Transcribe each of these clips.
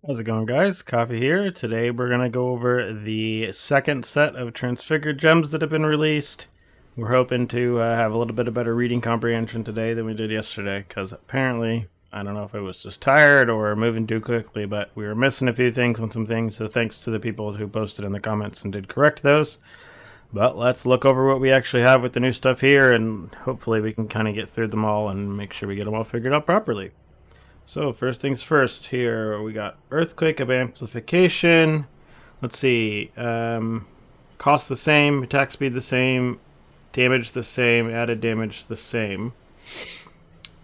How's it going, guys? Coffee here. Today we're going to go over the second set of Transfigured gems that have been released. We're hoping to have a little bit of better reading comprehension today than we did yesterday, because apparently, I don't know if I was just tired or moving too quickly, but we were missing a few things on some things, so thanks to the people who posted in the comments and did correct those. But let's look over what we actually have with the new stuff here, and hopefully we can kind of get through them all and make sure we get them all figured out properly. So first things first, here we got Earthquake of Amplification. Let's see, cost the same, attack speed the same, damage the same, added damage the same.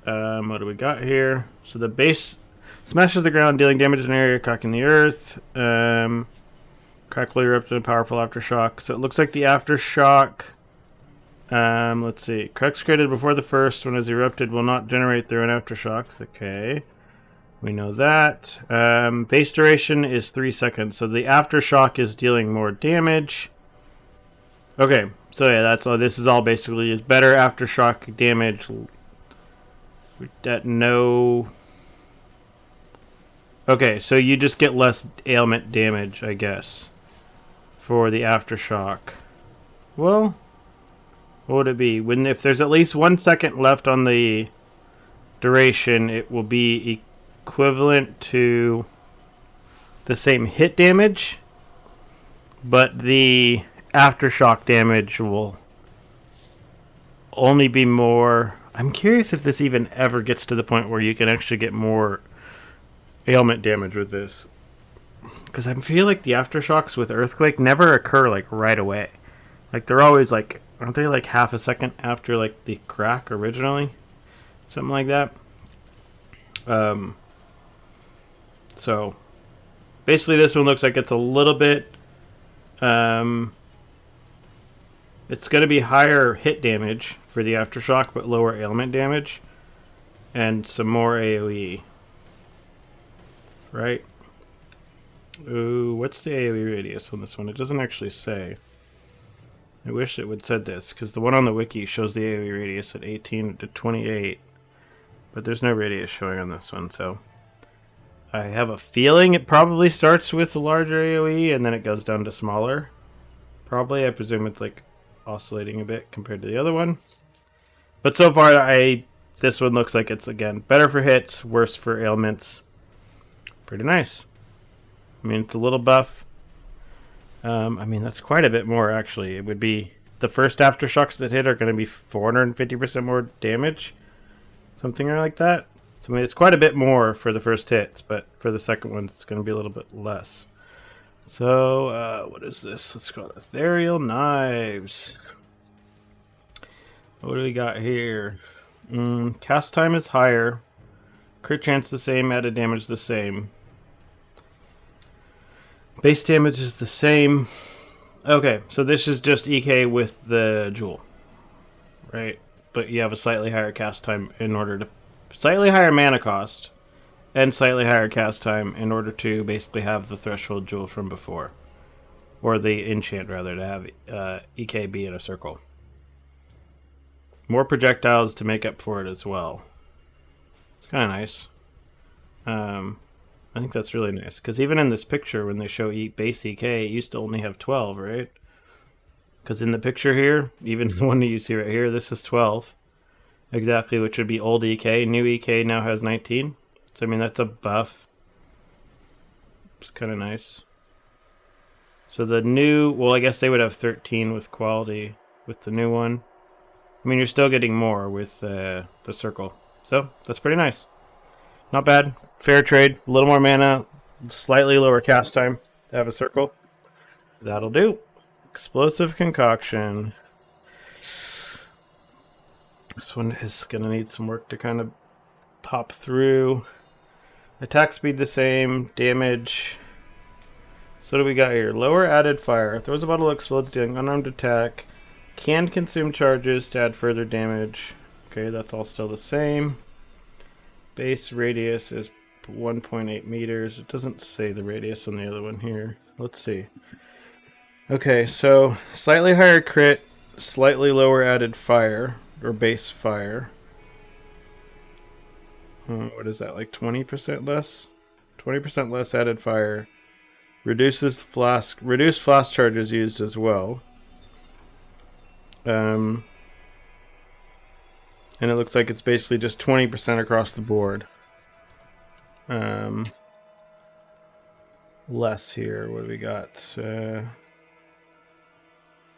What do we got here? So the base smashes the ground, dealing damage in an area, cracking the earth. Crackle erupted and powerful aftershock. So it looks like the aftershock. Let's see. Cracks created before the first one is erupted will not generate their own aftershocks. Okay. We know that. Base duration is 3 seconds. So the aftershock is dealing more damage. Okay. So yeah, that's all. This is all basically is better aftershock damage at no... Okay, so you just get less ailment damage, I guess, for the aftershock. Well... What would it be? If there's at least 1 second left on the duration, it will be equivalent to the same hit damage, but the aftershock damage will only be more... I'm curious if this even ever gets to the point where you can actually get more ailment damage with this. Because I feel like the aftershocks with Earthquake never occur like right away. Like they're always like... Aren't they like half a second after like the crack originally? Something like that. So basically this one looks like it's a little bit it's going to be higher hit damage for the aftershock but lower ailment damage and some more AoE. Right? Ooh, what's the AoE radius on this one? It doesn't actually say. I wish it would said this, because the one on the wiki shows the AoE radius at 18 to 28, but there's no radius showing on this one, so I have a feeling it probably starts with the larger AoE and then it goes down to smaller. Probably, I presume it's like oscillating a bit compared to the other one. But so far, this one looks like it's, again, better for hits, worse for ailments. Pretty nice. I mean, it's a little buff. I mean, that's quite a bit more, actually. It would be... The first aftershocks that hit are going to be 450% more damage. Something like that. So, I mean, it's quite a bit more for the first hits, but for the second ones, it's going to be a little bit less. So, what is this? Let's call it Ethereal Knives. What do we got here? Cast time is higher. Crit chance the same, added damage the same. Base damage is the same. Okay, so this is just EK with the jewel. Right? But you have a slightly higher cast time in order to... Slightly higher mana cost. And slightly higher cast time in order to basically have the threshold jewel from before. Or the enchant, rather, to have EK be in a circle. More projectiles to make up for it as well. It's kind of nice. I think that's really nice, because even in this picture, when they show base EK, it used to only have 12, right? Because in the picture here, even the one that you see right here, this is 12. Exactly, which would be old EK. New EK now has 19. So, I mean, that's a buff. It's kind of nice. So the new... Well, I guess they would have 13 with quality with the new one. I mean, you're still getting more with the circle. So, that's pretty nice. Not bad. Fair trade. A little more mana. Slightly lower cast time to have a circle. That'll do. Explosive concoction. This one is going to need some work to kind of pop through. Attack speed the same. Damage. So what do we got here? Lower added fire. Throws a bottle, explodes, dealing unarmed attack. Can consume charges to add further damage. Okay, that's all still the same. Base radius is 1.8 meters. It doesn't say the radius on the other one here. Let's see. Okay, so slightly higher crit, slightly lower added fire, or base fire. What is that, like 20% less? 20% less added fire. Reduced flask charges used as well. And it looks like it's basically just 20% across the board. Less here. What do we got? Where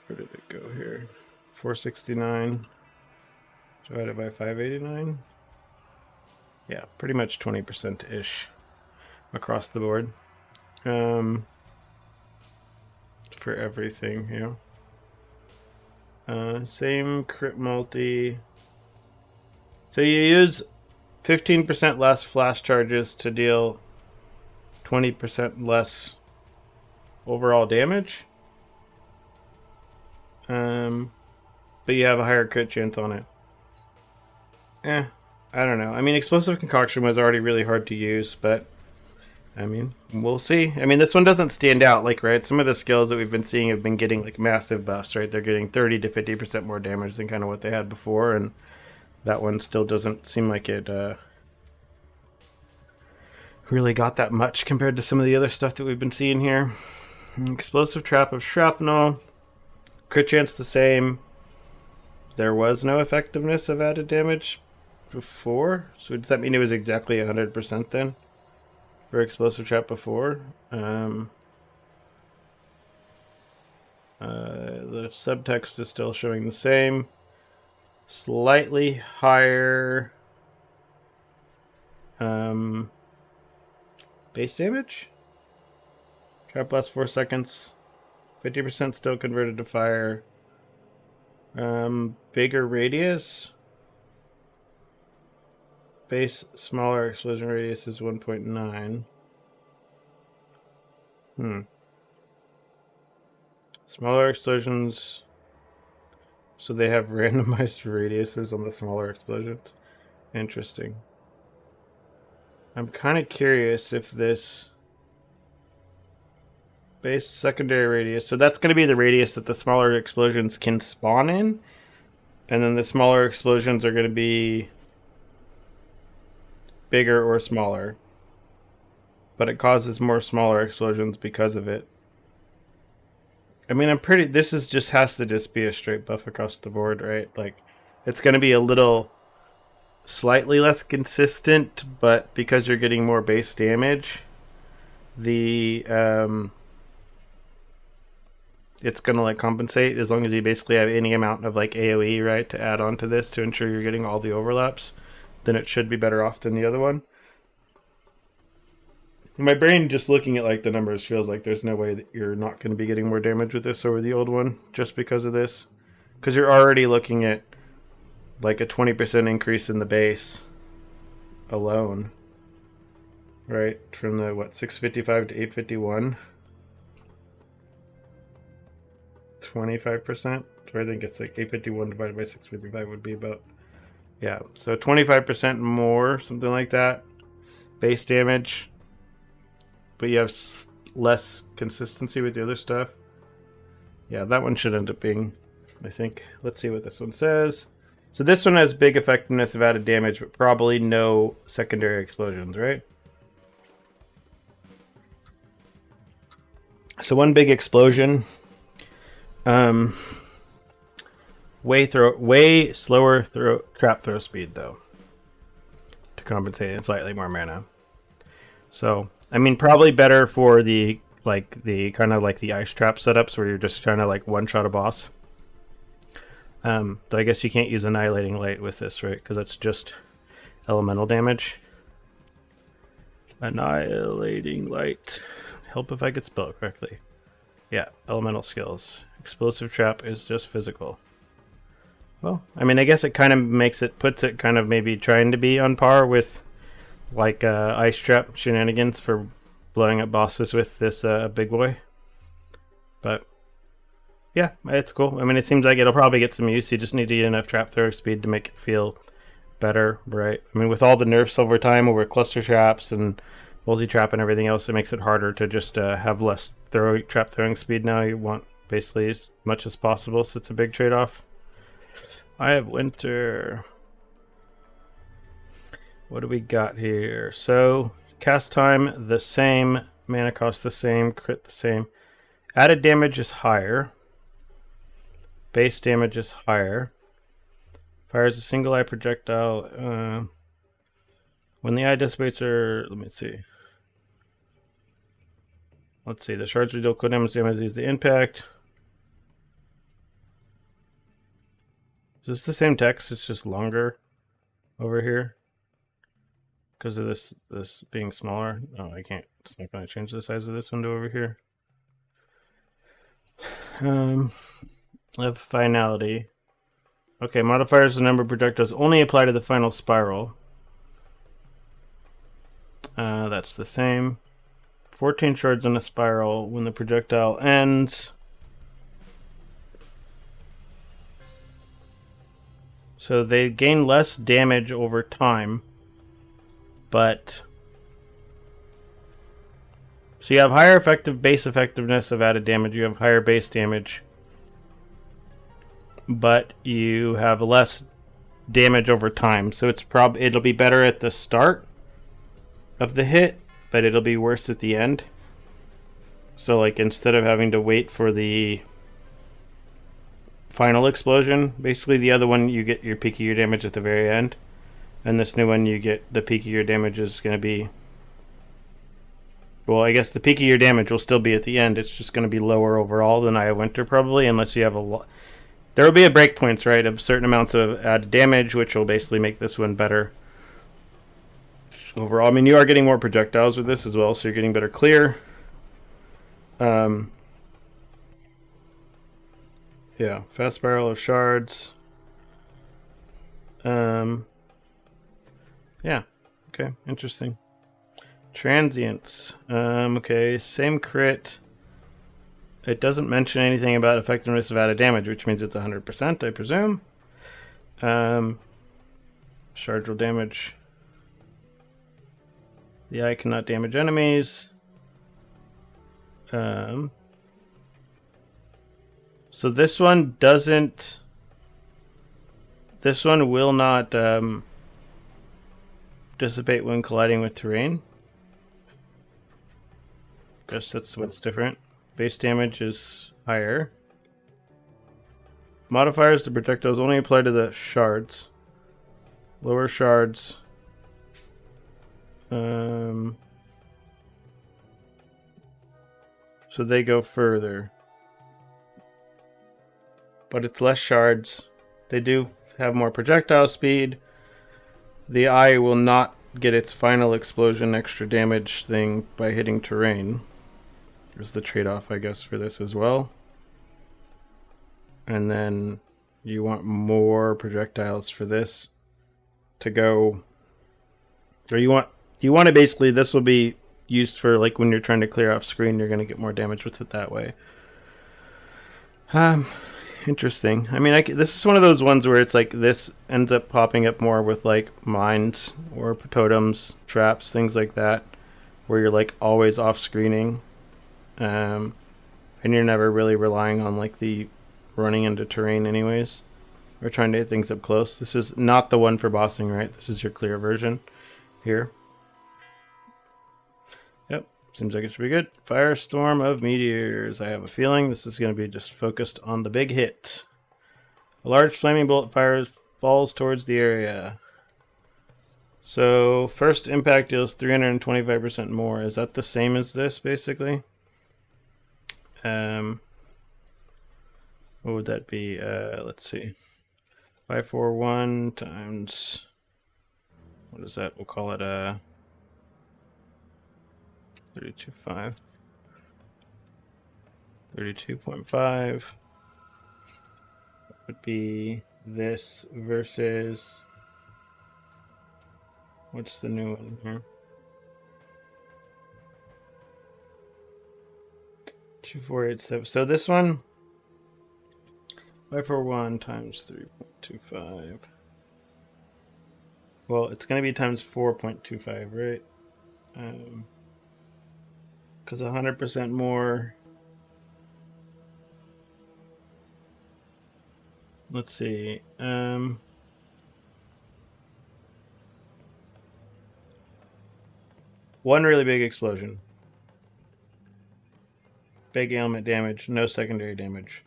did it go here? 469 divided by 589. Yeah, pretty much 20%-ish across the board. For everything, you know. Same crit multi. So you use 15% less flash charges to deal 20% less overall damage. But you have a higher crit chance on it. I don't know. I mean, explosive concoction was already really hard to use, but I mean, we'll see. I mean, this one doesn't stand out, like, right? Some of the skills that we've been seeing have been getting like massive buffs, right? They're getting 30 to 50% more damage than kind of what they had before, and that one still doesn't seem like it really got that much compared to some of the other stuff that we've been seeing here. Explosive trap of shrapnel. Crit chance the same. There was no effectiveness of added damage before. So does that mean it was exactly 100% then? For explosive trap before? The subtext is still showing the same. Slightly higher base damage. Trap lasts 4 seconds. 50% still converted to fire. Bigger radius. Base smaller explosion radius is 1.9. Smaller explosions. So they have randomized radiuses on the smaller explosions. Interesting. I'm kind of curious if this base secondary radius, so that's going to be the radius that the smaller explosions can spawn in, and then the smaller explosions are going to be bigger or smaller, but it causes more smaller explosions because of it. I mean, this is just has to just be a straight buff across the board, right? Like, it's going to be a little slightly less consistent, but because you're getting more base damage, the it's gonna like compensate as long as you basically have any amount of like AoE, right, to add on to this to ensure you're getting all the overlaps. Then it should be better off than the other one. My brain, just looking at like the numbers, feels like there's no way that you're not going to be getting more damage with this over the old one just because of this, because you're already looking at like a 20% increase in the base alone, right? From the 655 to 851. 25%. So I think it's like 851 divided by 655 would be about, yeah, so 25% more, something like that, base damage. But you have less consistency with the other stuff. Yeah, that one should end up being, I think. Let's see what this one says. So this one has big effectiveness of added damage, but probably no secondary explosions, right? So one big explosion. Way slower trap throw speed though, to compensate, and slightly more mana. So I mean, probably better for the kind of like the ice trap setups where you're just trying to like one shot a boss. So I guess you can't use annihilating light with this, right? Because it's just elemental damage. Annihilating light. Help if I could spell it correctly. Yeah, elemental skills. Explosive trap is just physical. Well, I mean, I guess it kind of puts it kind of maybe trying to be on par with like ice trap shenanigans for blowing up bosses with this big boy. But yeah, it's cool. I mean, it seems like it'll probably get some use. You just need to get enough trap throw speed to make it feel better, right? I mean, with all the nerfs over time over cluster traps and multi-trap and everything else, it makes it harder to just have less trap throwing speed now. You want basically as much as possible, so it's a big trade-off. I have winter. What do we got here? So Cast time the same. Mana cost the same. Crit the same. Added damage is higher. Base damage is higher. Fires a single eye projectile. When the eye dissipates, or let me see. Let's see. The shards deal cool damage as the impact. Is this the same text? It's just longer over here because of this being smaller. Oh, I can't. It's not going to change the size of this window over here. Of finality. Okay, modifiers the number of projectiles only apply to the final spiral. That's the same. 14 shards in a spiral when the projectile ends. So they gain less damage over time, but so you have higher base effectiveness of added damage, you have higher base damage, but you have less damage over time. So it'll be better at the start of the hit, but it'll be worse at the end. So like instead of having to wait for the final explosion, basically the other one you get your peak of your damage at the very end, and this new one you get the peak of your damage is going to be, well, I guess the peak of your damage will still be at the end. It's just going to be lower overall than Eye of Winter probably, unless you have a lot. There will be a breakpoints, right, of certain amounts of added damage, which will basically make this one better overall. I mean, you are getting more projectiles with this as well, so you're getting better clear. Yeah, fast spiral of shards. Yeah, okay, interesting. Transients. Okay, same crit. It doesn't mention anything about effectiveness of added damage, which means it's 100%, I presume. Shards will damage. The eye cannot damage enemies. So this one doesn't. This one will not dissipate when colliding with terrain. Guess that's what's different. Base damage is higher. Modifiers to projectiles only apply to the shards. Lower shards. So they go further. But it's less shards. They do have more projectile speed. The eye will not get its final explosion extra damage thing by hitting terrain. There's the trade-off, I guess, for this as well. And then you want more projectiles for this to go. Or you want to basically, this will be used for like when you're trying to clear off screen, you're going to get more damage with it that way. Interesting. I mean, this is one of those ones where it's like this ends up popping up more with like mines or totems, traps, things like that, where you're like always off screening, and you're never really relying on like the running into terrain anyways, or trying to hit things up close. This is not the one for bossing, right? This is your clear version here. Yep, seems like it should be good. Firestorm of meteors. I have a feeling this is going to be just focused on the big hit. A large flaming bolt falls towards the area. So first impact deals 325% more. Is that the same as this, basically? What would that be? Let's see. 541 times. What is that? We'll call it 32.5. 32.5 would be this versus. What's the new one here? 2487. So this one, 541 times 3.25. Well, it's going to be times 4.25, right? Because 100% more. Let's see. One really big explosion. Big ailment damage, no secondary damage.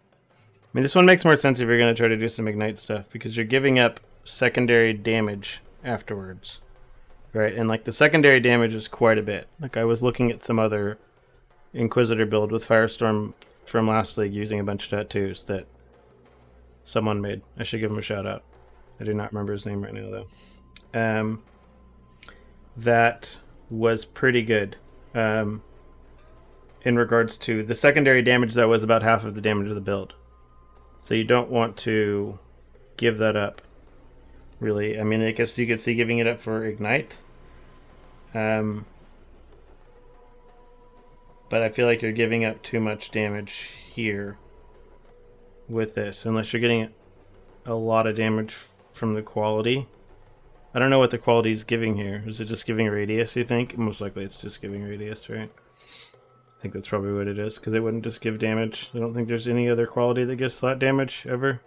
I mean, this one makes more sense if you're going to try to do some ignite stuff, because you're giving up secondary damage afterwards. Right, and like the secondary damage is quite a bit. Like I was looking at some other Inquisitor build with Firestorm from last league using a bunch of tattoos that someone made. I should give him a shout out. I do not remember his name right now though. That was pretty good. In regards to the secondary damage, that was about half of the damage of the build. So you don't want to give that up, really. I mean, I guess you could see giving it up for Ignite. But I feel like you're giving up too much damage here with this, unless you're getting a lot of damage from the quality. I don't know what the quality is giving here. Is it just giving radius, you think? Most likely it's just giving radius, right? I think that's probably what it is, because it wouldn't just give damage. I don't think there's any other quality that gives flat damage, ever.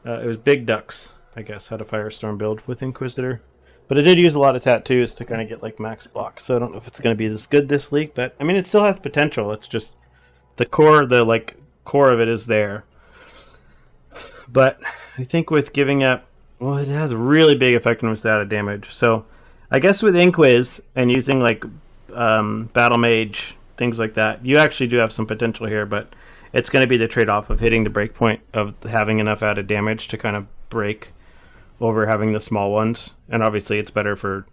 It was Big Ducks, I guess, had a Firestorm build with Inquisitor. But it did use a lot of tattoos to kind of get, like, max block, so I don't know if it's going to be this good this league, but, I mean, it still has potential. It's just the core of it is there. But I think with giving up, well, it has really big effectiveness out of damage. So I guess with Inquiz and using like Battle Mage, things like that, you actually do have some potential here, but it's going to be the trade-off of hitting the breakpoint of having enough added damage to kind of break over having the small ones. And obviously it's better for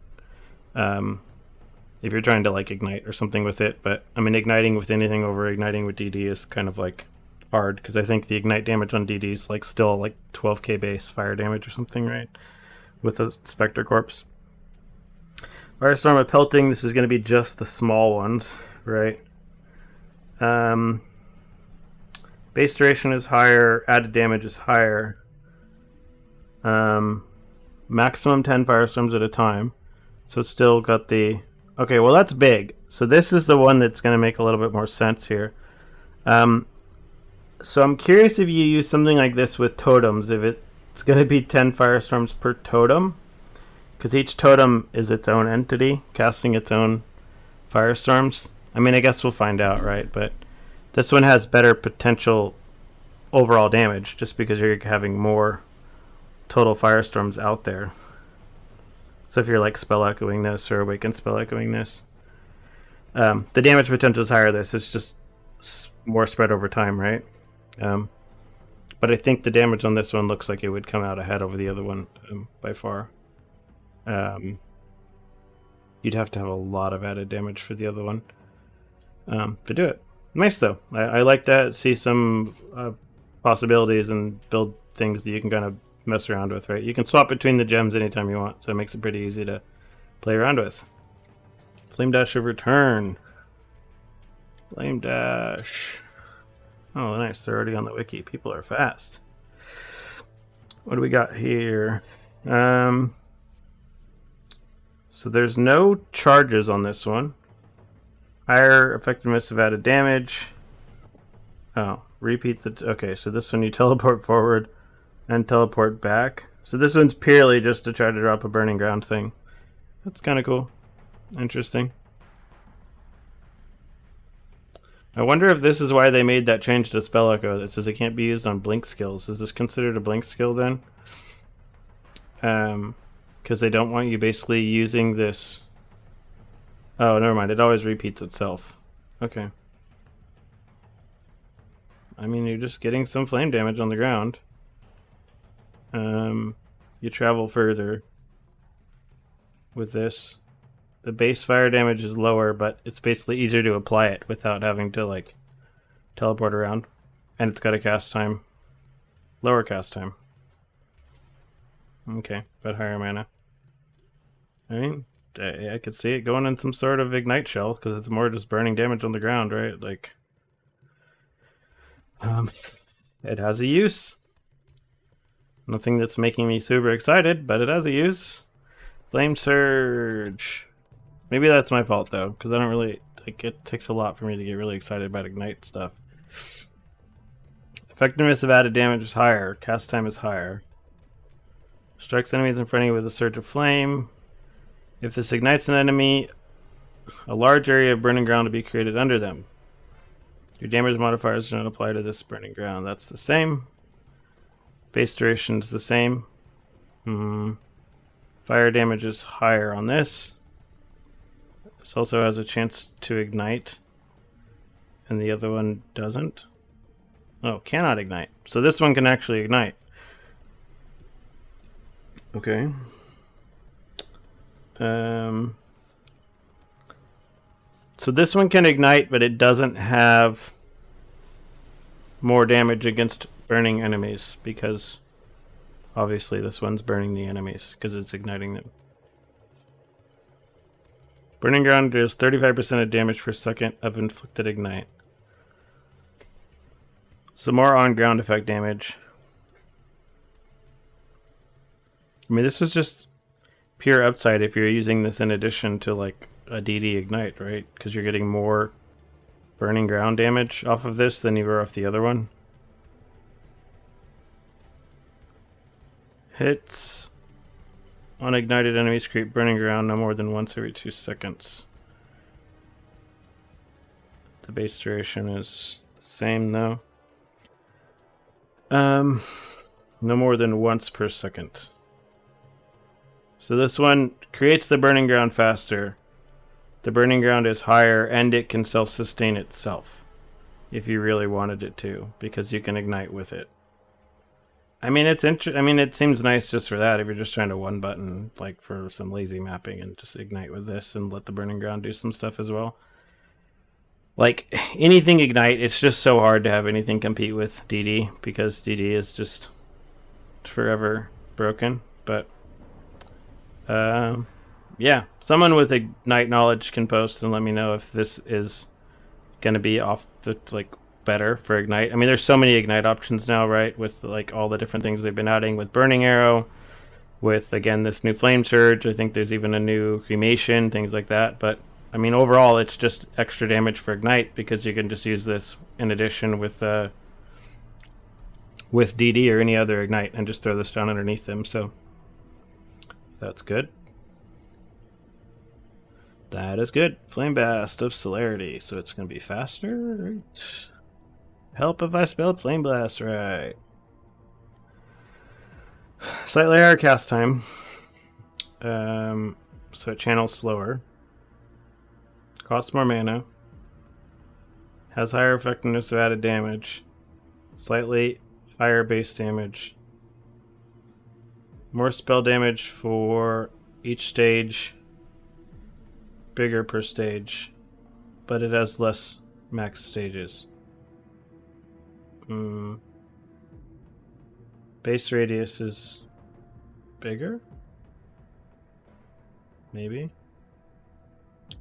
if you're trying to like ignite or something with it. But I mean, igniting with anything over igniting with DD is kind of like hard, because I think the ignite damage on DD is like still like 12k base fire damage or something, right? With the Spectre Corpse. Firestorm with pelting, this is going to be just the small ones, right? Base duration is higher, added damage is higher. Maximum 10 Firestorms at a time. So it's still got the... Okay, well that's big. So this is the one that's going to make a little bit more sense here. So I'm curious if you use something like this with totems, if it's going to be 10 Firestorms per totem. Because each totem is its own entity, casting its own Firestorms. I mean, I guess we'll find out, right? But this one has better potential overall damage, just because you're having more total Firestorms out there. So if you're like spell echoing this or awaken spell echoing this, the damage potential is higher. This is just more spread over time, right? But I think the damage on this one looks like it would come out ahead over the other one by far. You'd have to have a lot of added damage for the other one to do it. Nice though. I like that. See some possibilities and build things that you can kind of mess around with, right? You can swap between the gems anytime you want, so it makes it pretty easy to play around with. Flame Dash of Return. Flame Dash. Oh, nice. They're already on the wiki. People are fast. What do we got here? So there's no charges on this one. Higher effectiveness of added damage. Oh, repeat the... Okay, so this one you teleport forward and teleport back. So this one's purely just to try to drop a burning ground thing. That's kind of cool. Interesting. I wonder if this is why they made that change to Spell Echo that says it can't be used on blink skills. Is this considered a blink skill then? Because they don't want you basically using this... Oh, never mind. It always repeats itself. Okay. I mean, you're just getting some flame damage on the ground. You travel further with this. The base fire damage is lower, but it's basically easier to apply it without having to, like, teleport around. And it's got a cast time. Lower cast time. Okay, but higher mana. I mean, I could see it going in some sort of ignite shell, because it's more just burning damage on the ground, right? Like, it has a use. Nothing that's making me super excited, but it has a use. Flame Surge. Maybe that's my fault, though, because I don't really... Like, it takes a lot for me to get really excited about ignite stuff. Effectiveness of added damage is higher. Cast time is higher. Strikes enemies in front of you with a surge of flame. If this ignites an enemy a large area of burning ground to be created under them. Your damage modifiers do not apply to this burning ground. That's the same. Base duration's the same. Fire damage is higher on this. This also has a chance to ignite, and the other one doesn't. Oh, cannot ignite. So this one can actually ignite. Okay. So this one can ignite, but it doesn't have more damage against burning enemies, because obviously this one's burning the enemies because it's igniting them. Burning ground deals 35% of damage per second of inflicted ignite. Some more on-ground effect damage. I mean, this is just pure upside if you're using this in addition to like a DD ignite, right? Because you're getting more burning ground damage off of this than you were off the other one. Hits on ignited enemies create burning ground no more than once every 2 seconds. The base duration is the same though. No more than once per second. So this one creates the burning ground faster. The burning ground is higher, and it can self-sustain itself if you really wanted it to, because you can ignite with it. I mean, it seems nice just for that if you're just trying to one button, like for some lazy mapping, and just ignite with this and let the burning ground do some stuff as well. Like anything ignite, it's just so hard to have anything compete with DD, because DD is just forever broken. But yeah, someone with ignite knowledge can post and let me know if this is going to be off the better for ignite. I mean, there's so many ignite options now, right? With like all the different things they've been adding with burning arrow, with again this new flame surge. I think there's even a new cremation, things like that. But I mean, overall, it's just extra damage for ignite because you can just use this in addition with DD or any other ignite and just throw this down underneath them. So that's good. That is good. Flameblast of Solarity. So it's going to be faster, right? Help if I spelled Flameblast right. Slightly higher cast time. So it channels slower. Costs more mana. Has higher effectiveness of added damage. Slightly higher base damage. More spell damage for each stage. Bigger per stage. But it has less max stages. Base radius is bigger? Maybe?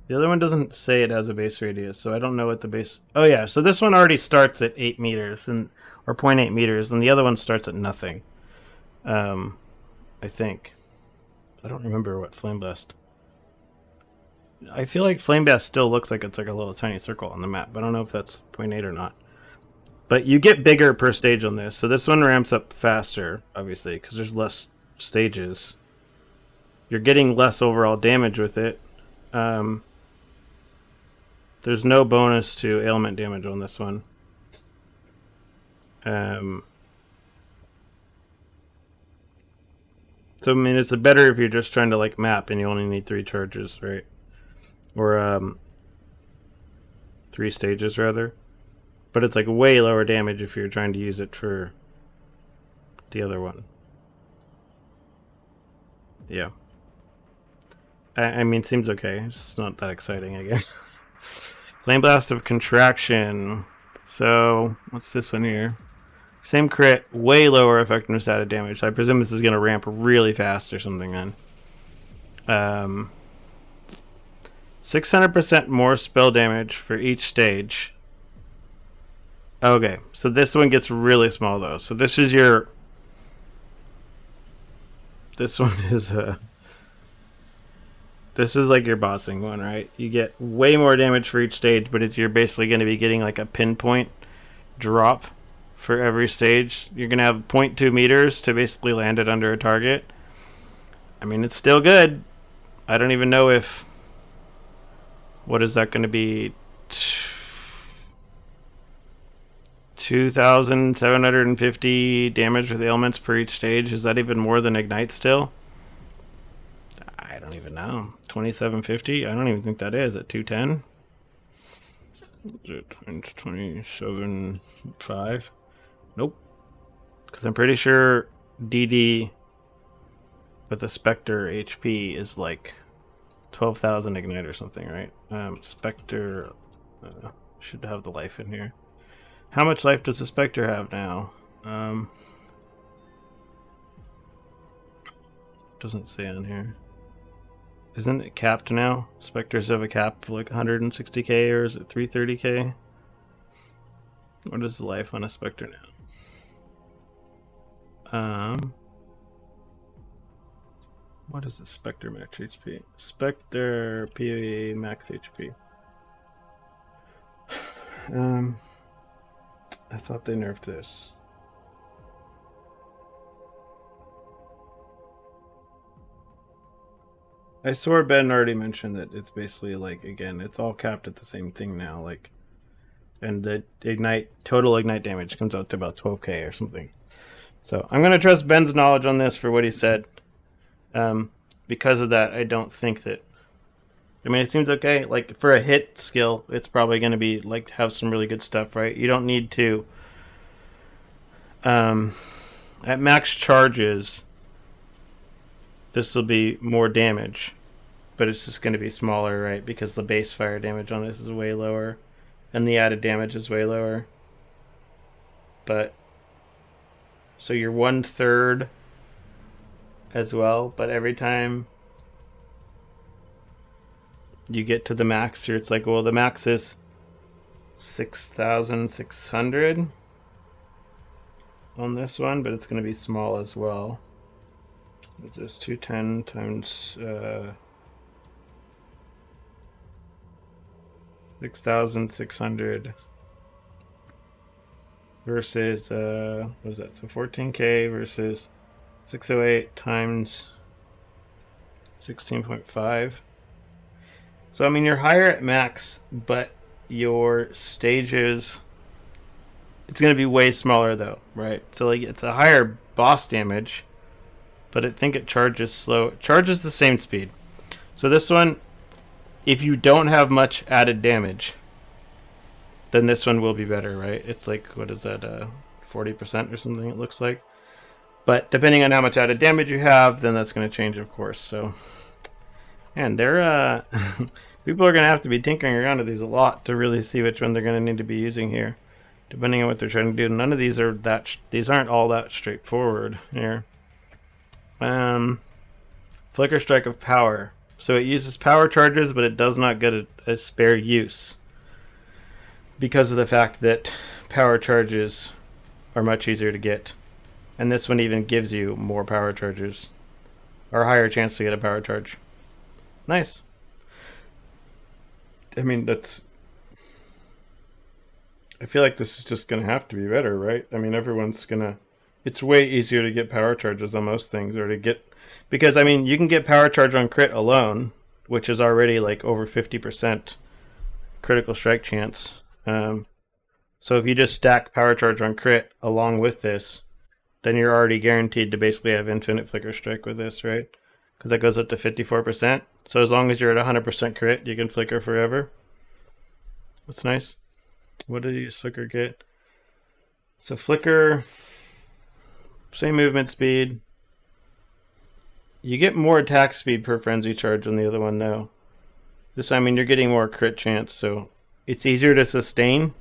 The other one doesn't say it has a base radius, so I don't know what the base... Oh yeah, so this one already starts at 8 meters, or 0.8 meters, and the other one starts at nothing. I think. I don't remember what Flameblast... I feel like Flameblast still looks like it's like a little tiny circle on the map, but I don't know if that's 0.8 or not. But you get bigger per stage on this, so this one ramps up faster, obviously, because there's less stages. You're getting less overall damage with it. There's no bonus to ailment damage on this one. So I mean, it's better if you're just trying to like map and you only need 3 charges, right? Or 3 stages rather. But it's like way lower damage if you're trying to use it for the other one. Yeah. I mean, seems okay. It's just not that exciting, I guess. Flameblast of Contraction. So, what's this one here? Same crit, way lower effectiveness added damage. So I presume this is going to ramp really fast or something then. 600% more spell damage for each stage. Okay, so this one gets really small though. So this is your... This one is this is like your bossing one, right? You get way more damage for each stage, but you're basically going to be getting like a pinpoint drop for every stage. You're going to have 0.2 meters to basically land it under a target. I mean, it's still good. I don't even know if What is that going to be? 2,750 damage with ailments per each stage. Is that even more than Ignite still? I don't even know. 2,750? I don't even think that is at 210. Is it 27.5? Nope. Because I'm pretty sure DD with a Spectre HP is like 12,000 Ignite or something, right? Spectre should have the life in here. How much life does the Spectre have now? Doesn't say on here. Isn't it capped now? Spectres have a cap of like 160k, or is it 330k? What is the life on a Spectre now? What is the Spectre max HP? Spectre PoE max HP. I thought they nerfed this. I swore Ben already mentioned that it's basically like, again, it's all capped at the same thing now, like, and the total ignite damage comes out to about 12k or something. So I'm gonna trust Ben's knowledge on this for what he said. Because of that, I don't think that. I mean, it seems okay. Like for a hit skill, it's probably gonna be like have some really good stuff, right? You don't need to. At max charges, this will be more damage, but it's just going to be smaller, right? Because the base fire damage on this is way lower, and the added damage is way lower. But so you're 1/3 as well, but every time you get to the max here, it's like, well, the max is 6,600 on this one, but it's going to be small as well. It's just 210 times 6,600 versus what is that? So 14k versus 608 times 16.5. So I mean, you're higher at max, but your stages, it's going to be way smaller though, right? So like it's a higher boss damage, but I think it charges slow. It charges the same speed. So this one, if you don't have much added damage, then this one will be better, right? It's like, what is that, 40% or something it looks like. But depending on how much added damage you have, then that's going to change, of course. So, and they're people are going to have to be tinkering around with these a lot to really see which one they're going to need to be using here, depending on what they're trying to do. None of these are these aren't all that straightforward here. Flicker Strike of Power. So it uses power charges, but it does not get a spare use, because of the fact that power charges are much easier to get. And this one even gives you more power charges, or a higher chance to get a power charge. Nice. I mean, I feel like this is just going to have to be better, right? I mean, everyone's going to. It's way easier to get power charges on most things, or to get. Because, I mean, you can get power charge on crit alone, which is already like over 50% critical strike chance. So if you just stack power charge on crit along with this, then you're already guaranteed to basically have infinite flicker strike with this, right? Because that goes up to 54%. So as long as you're at 100% crit, you can flicker forever. That's nice. What did you flicker get? So flicker, same movement speed. You get more attack speed per frenzy charge on the other one, though. This, I mean, you're getting more crit chance, so it's easier to sustain,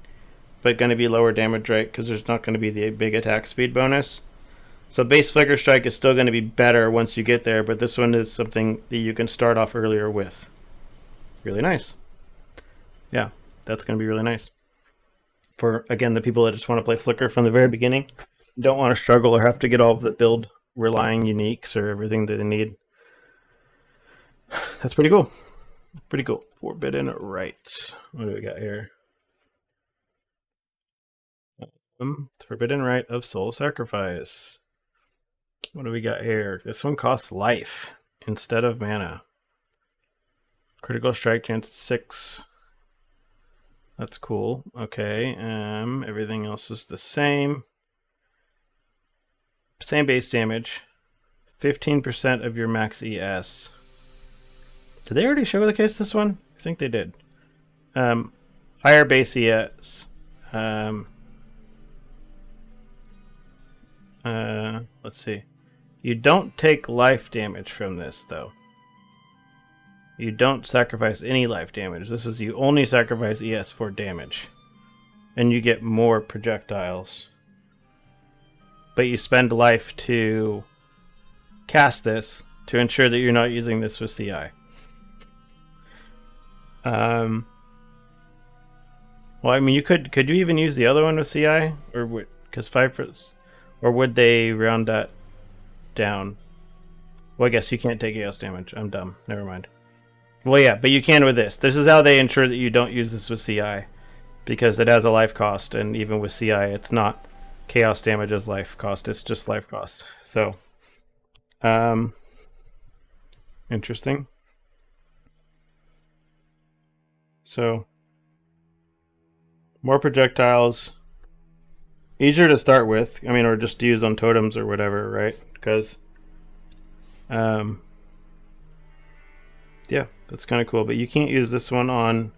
but going to be lower damage, right? Because there's not going to be the big attack speed bonus. So base flicker strike is still going to be better once you get there, but this one is something that you can start off earlier with. Really nice. Yeah, that's going to be really nice. For, again, the people that just want to play flicker from the very beginning, don't want to struggle or have to get all of the build relying uniques or everything that they need. That's pretty cool. Pretty cool. Forbidden Rite. What do we got here? Forbidden Rite of Soul Sacrifice. What do we got here? This one costs life instead of mana. Critical strike chance 6. That's cool. Okay. Everything else is the same. Same base damage. 15% of your max ES. Did they already show the case this one? I think they did. Higher base ES. Let's see. You don't take life damage from this, though. You don't sacrifice any life damage. This is you only sacrifice ES for damage. And you get more projectiles. But you spend life to cast this to ensure that you're not using this with CI. Well, I mean, could you even use the other one with CI, or would, because 5%, or would they round that down? Well, I guess you can't take chaos damage. I'm dumb. Never mind. Well, yeah, but you can with this. This is how they ensure that you don't use this with CI, because it has a life cost, and even with CI, it's not chaos damage as life cost. It's just life cost. So, interesting. So, more projectiles. Easier to start with. I mean, or just use on totems or whatever, right? Because, yeah, that's kind of cool. But you can't use this one on...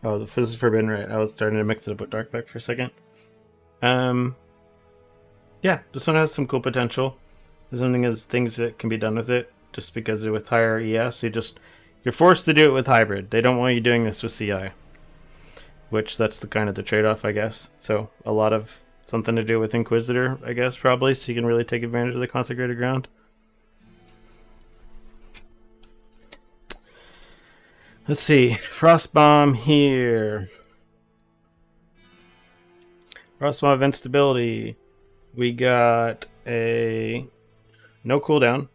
Oh, the Fizz is Forbidden, right? I was starting to mix it up with Darkback for a second. Yeah, this one has some cool potential. There's something things that can be done with it. Just because with higher ES, you're forced to do it with hybrid. They don't want you doing this with CI. Which that's the kind of the trade-off, I guess. So a lot of something to do with Inquisitor, I guess, probably, so you can really take advantage of the consecrated ground. Let's see, Frostbomb here. Frostbomb of instability. We got a no cooldown.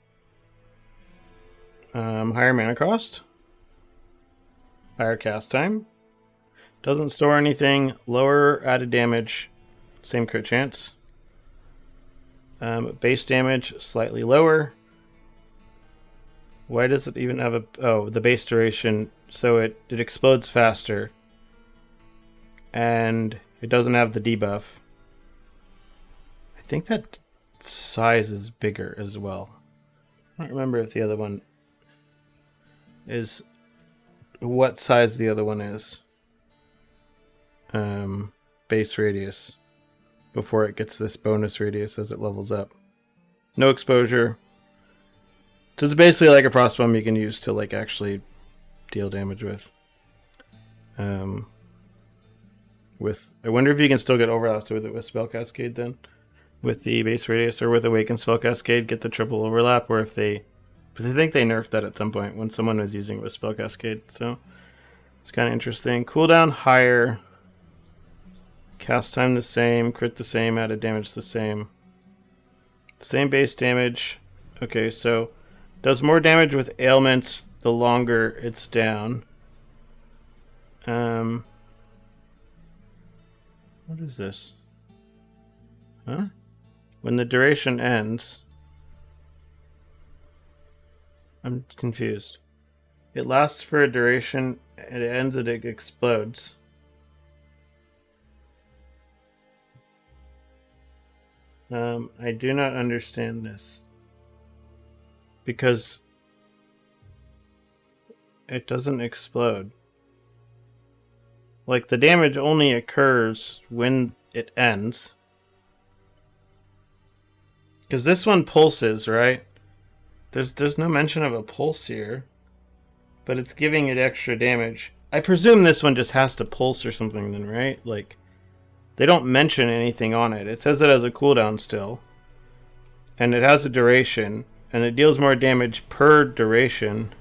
Higher mana cost. Higher cast time. Doesn't store anything. Lower added damage. Same crit chance. Base damage slightly lower. Why does it even have a... Oh, the base duration. So it explodes faster. And it doesn't have the debuff. I think that size is bigger as well. I don't remember if the other one is... What size the other one is. Base radius. Before it gets this bonus radius as it levels up. No exposure. So it's basically like a frostbomb you can use to like actually deal damage with. I wonder if you can still get overlaps with it with spell cascade then, with the base radius, or with awaken spell cascade get the triple overlap, or if they, because I think they nerfed that at some point when someone was using it with spell cascade. So it's kind of interesting. Cooldown higher. Cast time the same, crit the same, added damage the same. Same base damage. Okay, so does more damage with ailments the longer it's down. What is this? Huh? When the duration ends. I'm confused. It lasts for a duration, and it ends and it explodes. I do not understand this. Because it doesn't explode. Like, the damage only occurs when it ends. Because this one pulses, right? There's no mention of a pulse here. But it's giving it extra damage. I presume this one just has to pulse or something then, right? Like, they don't mention anything on it. It says it has a cooldown still. And it has a duration. And it deals more damage per duration.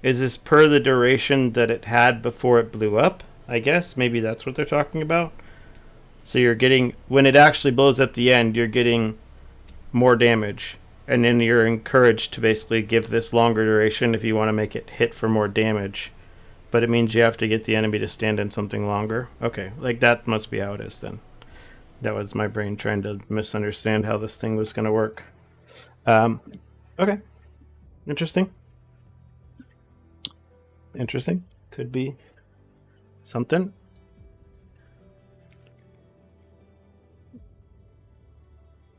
Is this per the duration that it had before it blew up? I guess. Maybe that's what they're talking about. So you're getting... When it actually blows at the end, you're getting more damage. And then you're encouraged to basically give this longer duration if you want to make it hit for more damage. But it means you have to get the enemy to stand in something longer. Okay, like that must be how it is then. That was my brain trying to misunderstand how this thing was going to work. Okay. Interesting. Interesting. Could be something.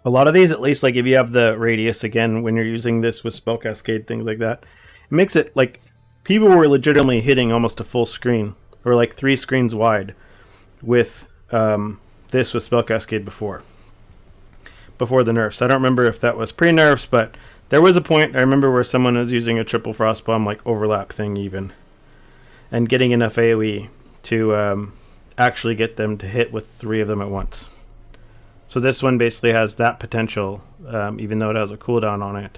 A lot of these, at least, like if you have the radius again, when you're using this with spell cascade, things like that, it makes it like people were legitimately hitting almost a full screen or like 3 screens wide with this with spell cascade before the nerfs. I don't remember if that was pre-nerfs, but there was a point I remember where someone was using a triple frost bomb like overlap thing even, and getting enough AoE to actually get them to hit with 3 of them at once. So this one basically has that potential, even though it has a cooldown on it.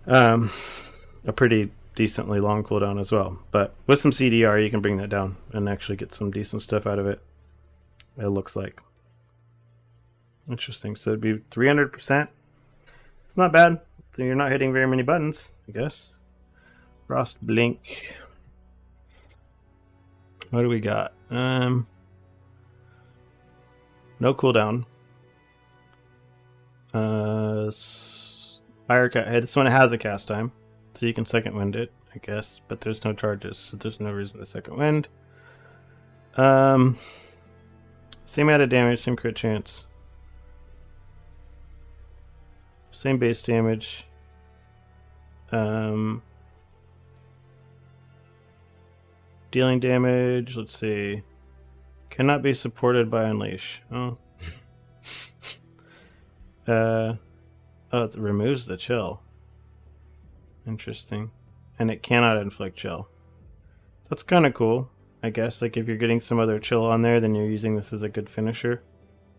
A pretty decently long cooldown as well. But with some CDR, you can bring that down and actually get some decent stuff out of it, it looks like. Interesting. So it'd be 300%. It's not bad. You're not hitting very many buttons, I guess. Frostblink. What do we got? No cooldown. This one has a cast time, so you can second wind it, I guess. But there's no charges, so there's no reason to second wind. Same amount of damage, same crit chance, same base damage. Dealing damage. Let's see. Cannot be supported by Unleash. Oh. Oh, it removes the chill. Interesting. And it cannot inflict chill. That's kind of cool, I guess. Like, if you're getting some other chill on there, then you're using this as a good finisher.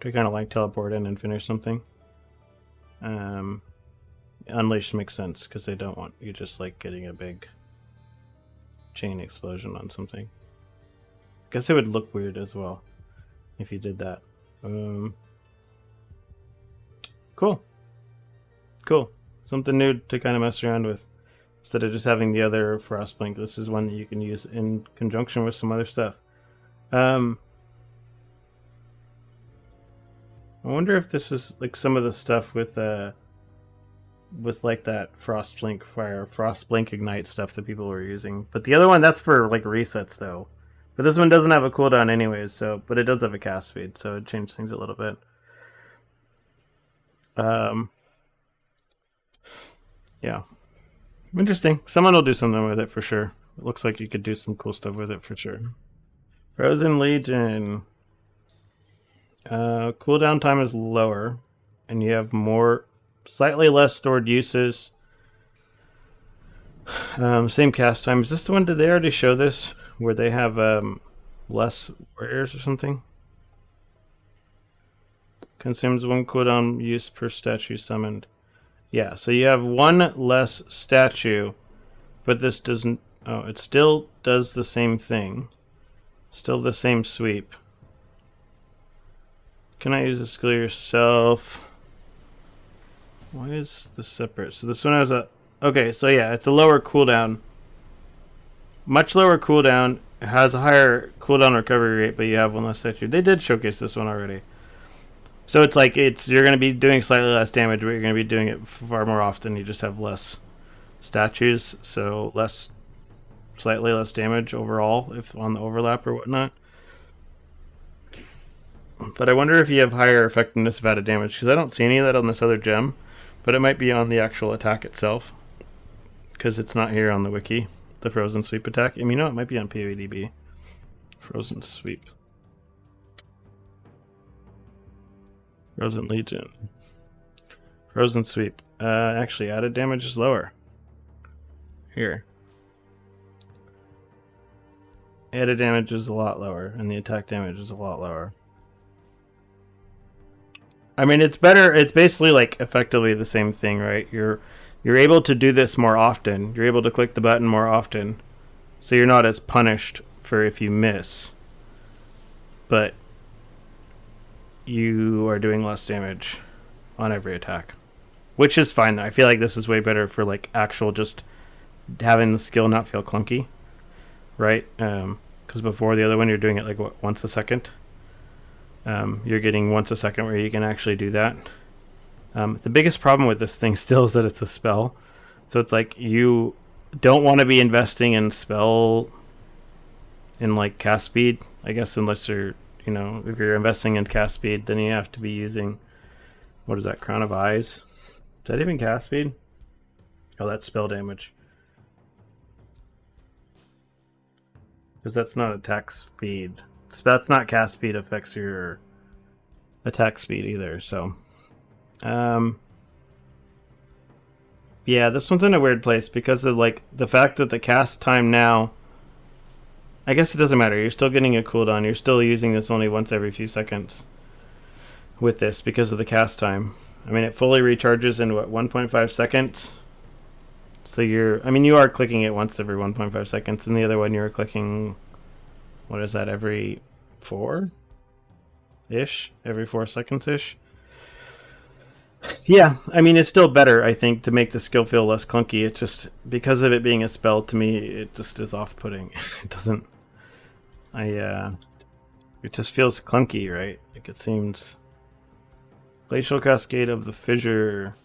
To kind of like teleport in and finish something. Unleash makes sense, because they don't want you just like getting a big chain explosion on something. Guess it would look weird as well if you did that. Cool. Something new to kind of mess around with. Instead of just having the other Frostblink, this is one that you can use in conjunction with some other stuff. I wonder if this is like some of the stuff with like that Frostblink Ignite stuff that people were using. But the other one, that's for like resets though. But this one doesn't have a cooldown anyways, but it does have a cast speed, so it changed things a little bit. Yeah. Interesting. Someone will do something with it for sure. It looks like you could do some cool stuff with it for sure. Frozen Legion. Cooldown time is lower, and you have slightly less stored uses. Same cast time. Is this the one? Did they already show this? Where they have less warriors or something? Consumes 1 cooldown use per statue summoned. Yeah, so you have 1 less statue, but this doesn't... Oh, it still does the same thing. Still the same sweep. Can I use this skill yourself? Why is this separate? So this one has a... Okay, so yeah, it's a lower cooldown. Much lower cooldown. It has a higher cooldown recovery rate, but you have 1 less statue. They did showcase this one already. So it's like you're going to be doing slightly less damage, but you're going to be doing it far more often. You just have less statues, so slightly less damage overall if on the overlap or whatnot. But I wonder if you have higher effectiveness of added damage, because I don't see any of that on this other gem, but it might be on the actual attack itself, because it's not here on the wiki, the frozen sweep attack. I mean, no, it might be on PoEDB. Frozen sweep. Frozen Legion. Frozen sweep. Actually, added damage is lower. Here. Added damage is a lot lower, and the attack damage is a lot lower. I mean, it's better. It's basically like effectively the same thing, right? You're able to do this more often. You're able to click the button more often, so you're not as punished for if you miss. But you are doing less damage on every attack, which is fine. I feel like this is way better for like actual just having the skill not feel clunky, right? Because before the other one, you're doing it like what, once a second. You're getting once a second where you can actually do that. The biggest problem with this thing still is that it's a spell. So it's like you don't want to be investing in spell in like cast speed, I guess, unless you're, if you're investing in cast speed, then you have to be using, what is that, Crown of Eyes? Is that even cast speed? Oh, that's spell damage. Because that's not attack speed. So that's not cast speed affects your attack speed either, so. Yeah, this one's in a weird place because of like the fact that the cast time now, I guess it doesn't matter. You're still getting a cooldown. You're still using this only once every few seconds with this because of the cast time. I mean, it fully recharges in what, 1.5 seconds? So you are clicking it once every 1.5 seconds, and the other one you're clicking, what is that, every 4-ish? Every 4 seconds-ish? Yeah, I mean, it's still better, I think, to make the skill feel less clunky. It just, because of it being a spell, to me, it just is off-putting. It doesn't, it just feels clunky, right? Like, it seems... Glacial Cascade of the Fissure.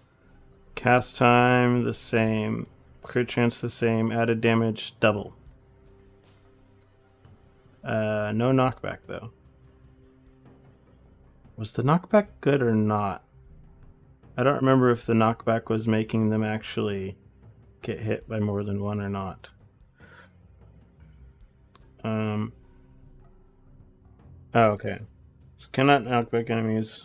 Cast time, the same. Crit chance, the same. Added damage, double. No knockback, though. Was the knockback good or not? I don't remember if the knockback was making them actually get hit by more than one or not. Oh, okay. So cannot knock back enemies.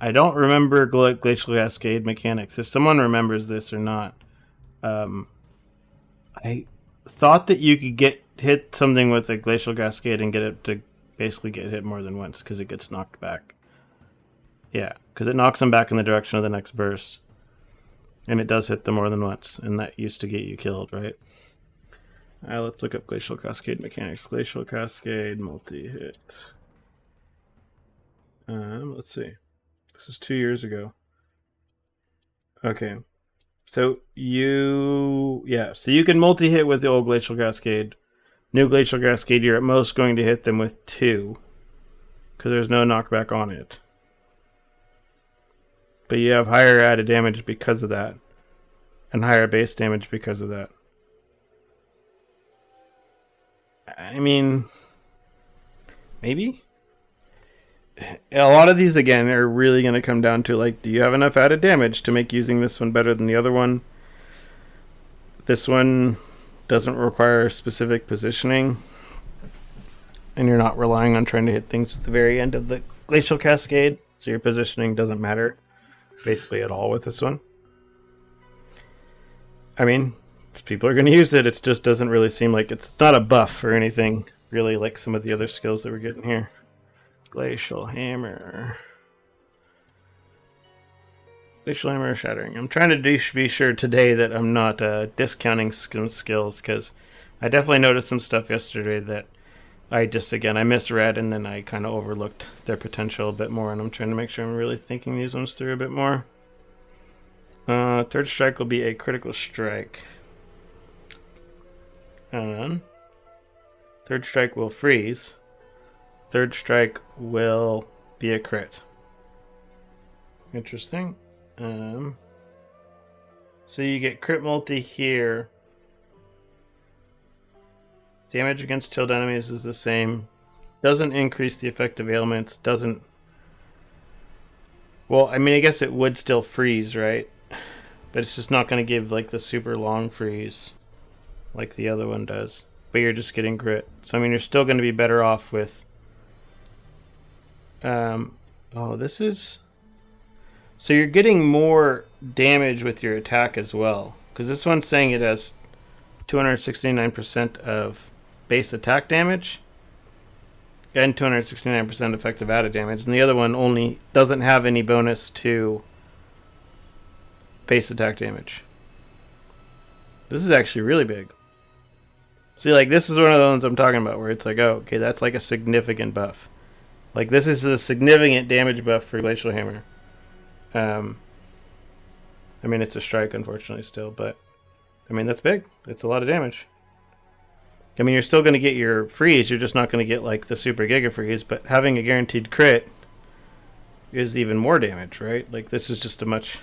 I don't remember Glacial Cascade mechanics. If someone remembers this or not, I thought that you could hit something with a Glacial Cascade and get it to basically get hit more than once because it gets knocked back. Yeah, because it knocks them back in the direction of the next burst. And it does hit them more than once, and that used to get you killed, right? Alright, let's look up Glacial Cascade mechanics. Glacial Cascade multi-hit. Let's see. This is 2 years ago. Okay. So you can multi-hit with the old Glacial Cascade. New Glacial Cascade, you're at most going to hit them with 2. Because there's no knockback on it. But you have higher added damage because of that. And higher base damage because of that. I mean, maybe? A lot of these, again, are really going to come down to, like, do you have enough added damage to make using this one better than the other one? This one doesn't require specific positioning. And you're not relying on trying to hit things at the very end of the Glacial Cascade. So your positioning doesn't matter basically at all with this one. I mean, people are going to use it. It just doesn't really seem like it's not a buff or anything really like some of the other skills that we're getting here. Glacial Hammer. Glacial Hammer Shattering. I'm trying to be sure today that I'm not discounting skills because I definitely noticed some stuff yesterday that I misread and then I kind of overlooked their potential a bit more, and I'm trying to make sure I'm really thinking these ones through a bit more. Third strike will be a critical strike. Third strike will freeze. Third strike will be a crit. Interesting. So you get crit multi here. Damage against killed enemies is the same. Doesn't increase the effect of ailments. Doesn't... Well, I mean, I guess it would still freeze, right? But it's just not going to give, like, the super long freeze like the other one does. But you're just getting crit. So, I mean, you're still going to be better off with... this is... So you're getting more damage with your attack as well. Because this one's saying it has 269% of base attack damage and 269% effective added damage, and the other one only doesn't have any bonus to base attack damage. This is actually really big. See, like, this is one of the ones I'm talking about where it's like, oh, okay, that's like a significant buff. Like, this is a significant damage buff for Glacial Hammer. I mean, it's a strike, unfortunately, still, but I mean, that's big. It's a lot of damage. I mean, you're still going to get your freeze. You're just not going to get, like, the super giga freeze. But having a guaranteed crit is even more damage, right? Like, this is just a much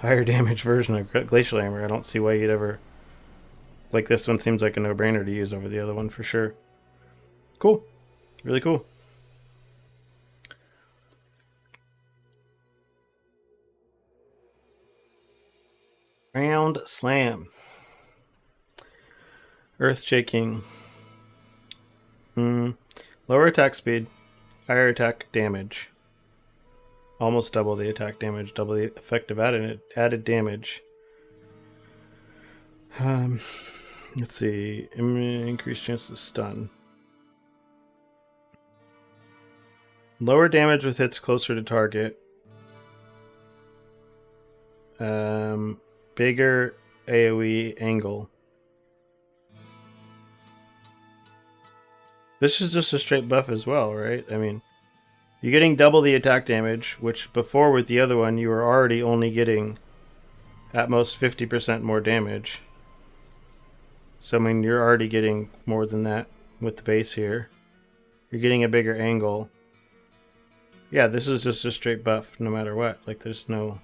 higher damage version of Glacial Hammer. I don't see why you'd ever... Like, this one seems like a no-brainer to use over the other one for sure. Cool. Really cool. Round Slam. Earthshaking. Lower attack speed, higher attack damage. Almost double the attack damage, double the effective added damage. Let's see. Increased chance to stun. Lower damage with hits closer to target. Bigger AoE angle. This is just a straight buff as well, right? I mean, you're getting double the attack damage, which before with the other one, you were already only getting at most 50% more damage. So, I mean, you're already getting more than that with the base here. You're getting a bigger angle. Yeah, this is just a straight buff no matter what. Like, there's no...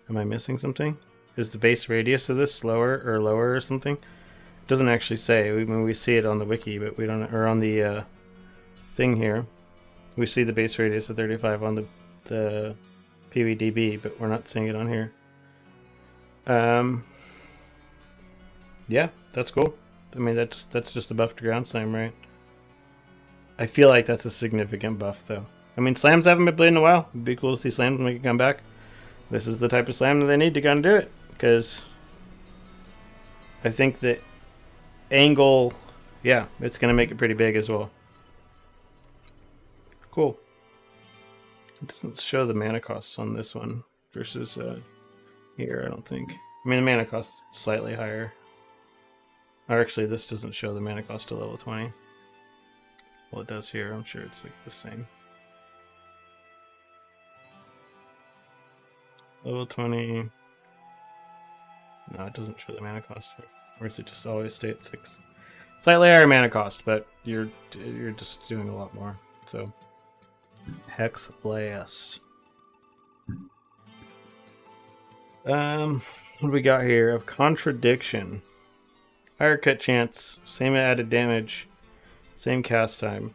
Am I missing something? Is the base radius of this slower or lower or something? It doesn't actually say. We see it on the wiki, but we don't... Or on the thing here. We see the base radius of 35 on the PoEDB, but we're not seeing it on here. Yeah, that's cool. I mean, that's just a buff to ground slam, right? I feel like that's a significant buff, though. I mean, slams haven't been played in a while. It'd be cool to see slams make a comeback. This is the type of slam that they need to kind of do it, because I think that angle, yeah, it's going to make it pretty big as well. Cool. It doesn't show the mana costs on this one versus here, I don't think. I mean, the mana cost is slightly higher. Or actually, this doesn't show the mana cost to level 20. Well, it does here. I'm sure it's like the same. Level 20. No, it doesn't show the mana cost. Or does it just always stay at 6? Slightly higher mana cost, but you're just doing a lot more. So, Hexblast. What do we got here? Of contradiction. Higher cut chance, same added damage, same cast time.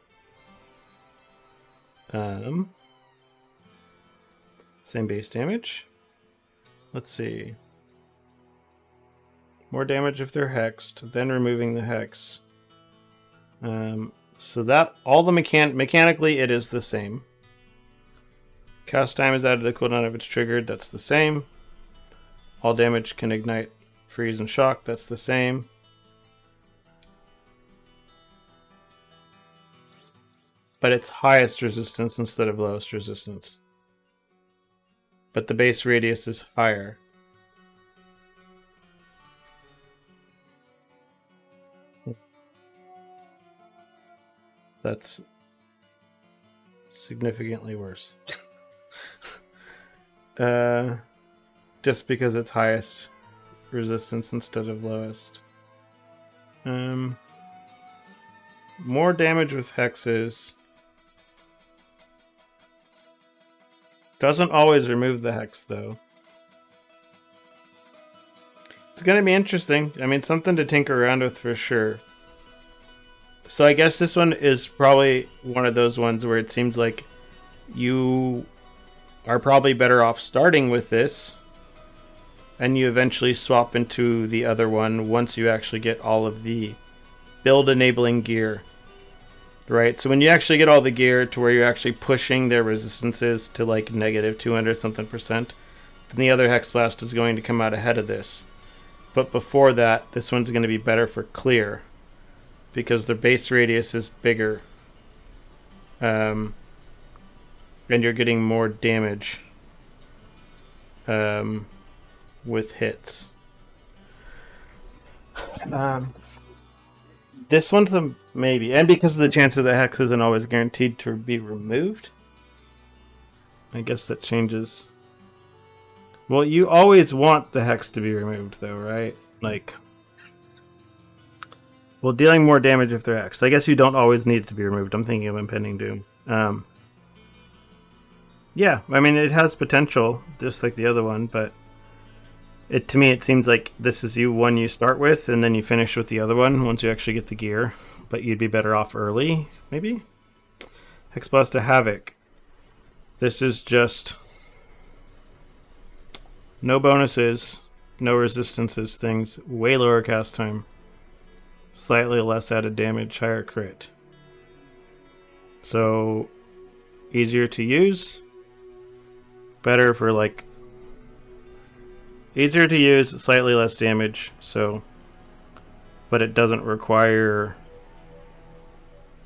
Same base damage. Let's see. More damage if they're hexed, then removing the hex. So that all the mechanically it is the same. Cast time is added to the cooldown if it's triggered. That's the same. All damage can ignite, freeze, and shock. That's the same. But it's highest resistance instead of lowest resistance. But the base radius is higher. That's significantly worse. Just because it's highest resistance instead of lowest. More damage with hexes. Doesn't always remove the hex, though. It's going to be interesting. I mean, something to tinker around with for sure. So I guess this one is probably one of those ones where it seems like you are probably better off starting with this, and you eventually swap into the other one once you actually get all of the build-enabling gear. Right, so when you actually get all the gear to where you're actually pushing their resistances to like negative 200 something percent, then the other Hexblast is going to come out ahead of this. But before that, this one's going to be better for clear, because their base radius is bigger. And you're getting more damage with hits. This one's a maybe, and because of the chance that the hex isn't always guaranteed to be removed, I guess that changes. Well, you always want the hex to be removed, though, right? Like, well, dealing more damage if they're hexed. I guess you don't always need it to be removed. I'm thinking of impending doom. Yeah, I mean, it has potential, just like the other one, but To me, it seems like this is one you start with, and then you finish with the other one once you actually get the gear. But you'd be better off early, maybe? Hexblast to Havoc. This is just no bonuses, no resistances, things, way lower cast time, slightly less added damage, higher crit. So, easier to use, better for like, easier to use, slightly less damage, so, but it doesn't require,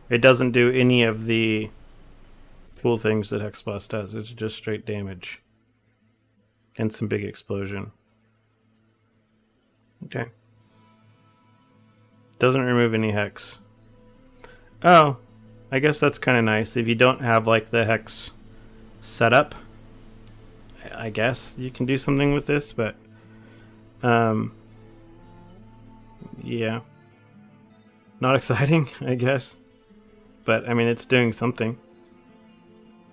it doesn't do any of the cool things that Hexblast does. It's just straight damage and some big explosion. Okay. Doesn't remove any hex. Oh, I guess that's kind of nice. If you don't have like the hex setup, I guess you can do something with this, but yeah, not exciting, I guess. But I mean, it's doing something.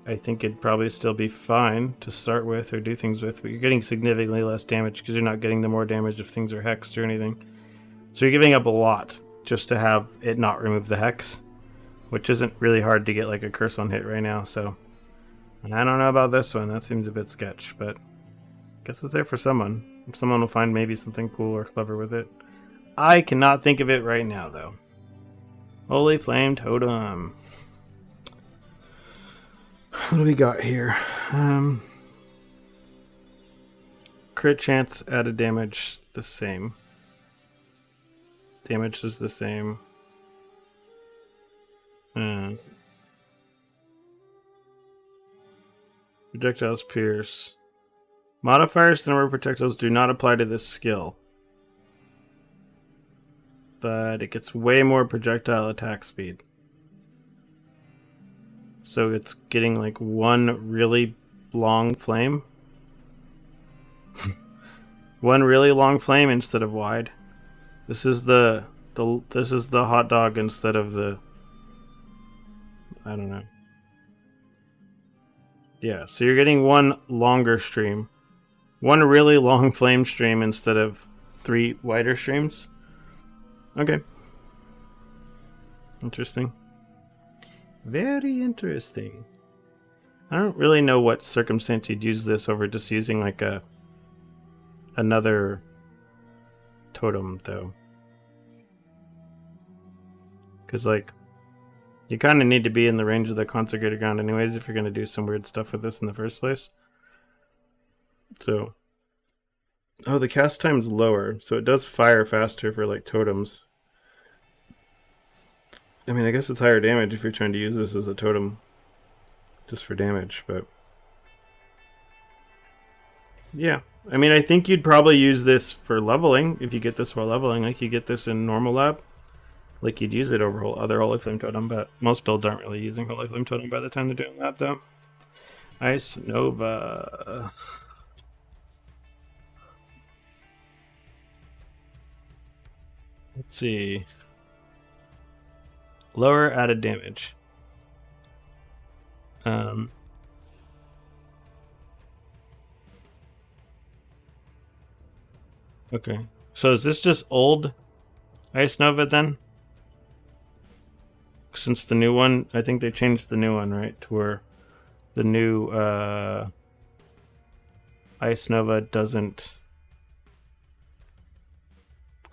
I think it'd probably still be fine to start with or do things with, but you're getting significantly less damage because you're not getting the more damage if things are hexed or anything. So you're giving up a lot just to have it not remove the hex, which isn't really hard to get like a curse on hit right now. So I don't know about this one. That seems a bit sketch, but I guess it's there for someone. Someone will find maybe something cool or clever with it. I cannot think of it right now, though. Holy Flame Totem. What do we got here? Crit chance, added damage, the same. Damage is the same. Projectiles pierce. Modifiers to the number of projectiles do not apply to this skill. But it gets way more projectile attack speed. So it's getting like one really long flame. One really long flame instead of wide. This is the hot dog instead of the, I don't know. Yeah, so you're getting one longer stream. One really long flame stream instead of 3 wider streams. Okay. Interesting. Very interesting. I don't really know what circumstance you'd use this over just using like another totem though. Because like you kind of need to be in the range of the consecrated ground anyways if you're going to do some weird stuff with this in the first place. So, oh, the cast time's lower, so it does fire faster for like totems. I mean, I guess it's higher damage if you're trying to use this as a totem just for damage, but yeah. I mean, I think you'd probably use this for leveling if you get this while leveling. Like, you get this in normal lab. Like, you'd use it over other Holy Flame Totem, but most builds aren't really using Holy Flame Totem by the time they're doing lab, though. Ice Nova. Let's see. Lower added damage. Okay. So is this just old Ice Nova then? Since the new one, I think they changed the new one, right? To where the new Ice Nova doesn't...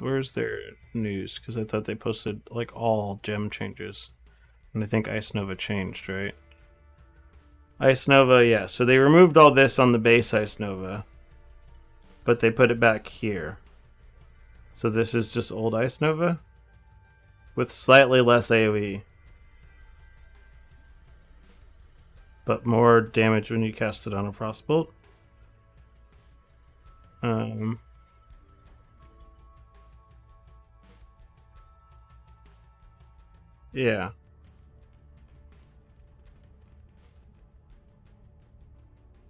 Where's their news? Because I thought they posted like all gem changes. And I think Ice Nova changed, right? Ice Nova, yeah. So they removed all this on the base Ice Nova. But they put it back here. So this is just old Ice Nova? With slightly less AoE. But more damage when you cast it on a Frostbolt. Yeah.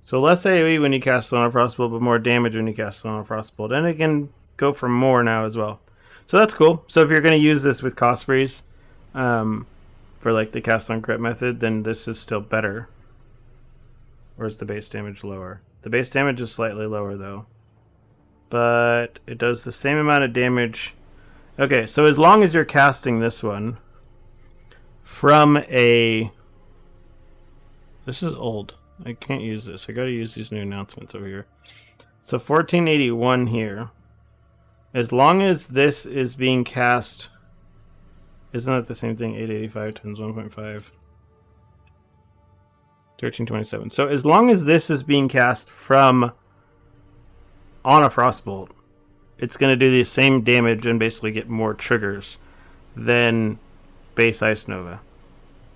So less AoE when you cast it on a Frostbolt, but more damage when you cast it on a Frostbolt. And it can go for more now as well. So that's cool. So if you're going to use this with Cospreys for like the cast on crit method, then this is still better. Or is the base damage lower? The base damage is slightly lower though. but it does the same amount of damage. Okay, so as long as you're casting this one from a... This is old. I can't use this. I gotta use these new announcements over here. So 1481 here. As long as this is being cast... Isn't that the same thing? 885 times 1.5. 1327. So as long as this is being cast from on a Frostbolt, it's going to do the same damage and basically get more triggers than base Ice Nova.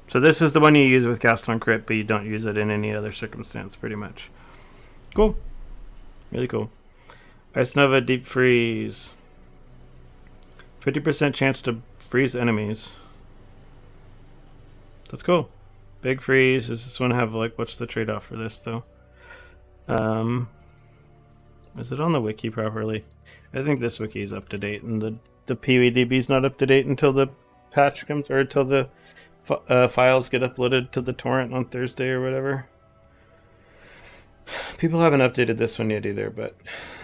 So this is the one you use with cast on crit, but you don't use it in any other circumstance, pretty much. Cool. Really cool. Ice Nova, Deep Freeze. 50% chance to freeze enemies. That's cool. Big freeze. Does this one have, like, what's the trade-off for this, though? Is it on the wiki properly? I think this wiki is up to date, and the PoE is not up to date until the patch comes, or until the files get uploaded to the torrent on Thursday or whatever. People haven't updated this one yet either, but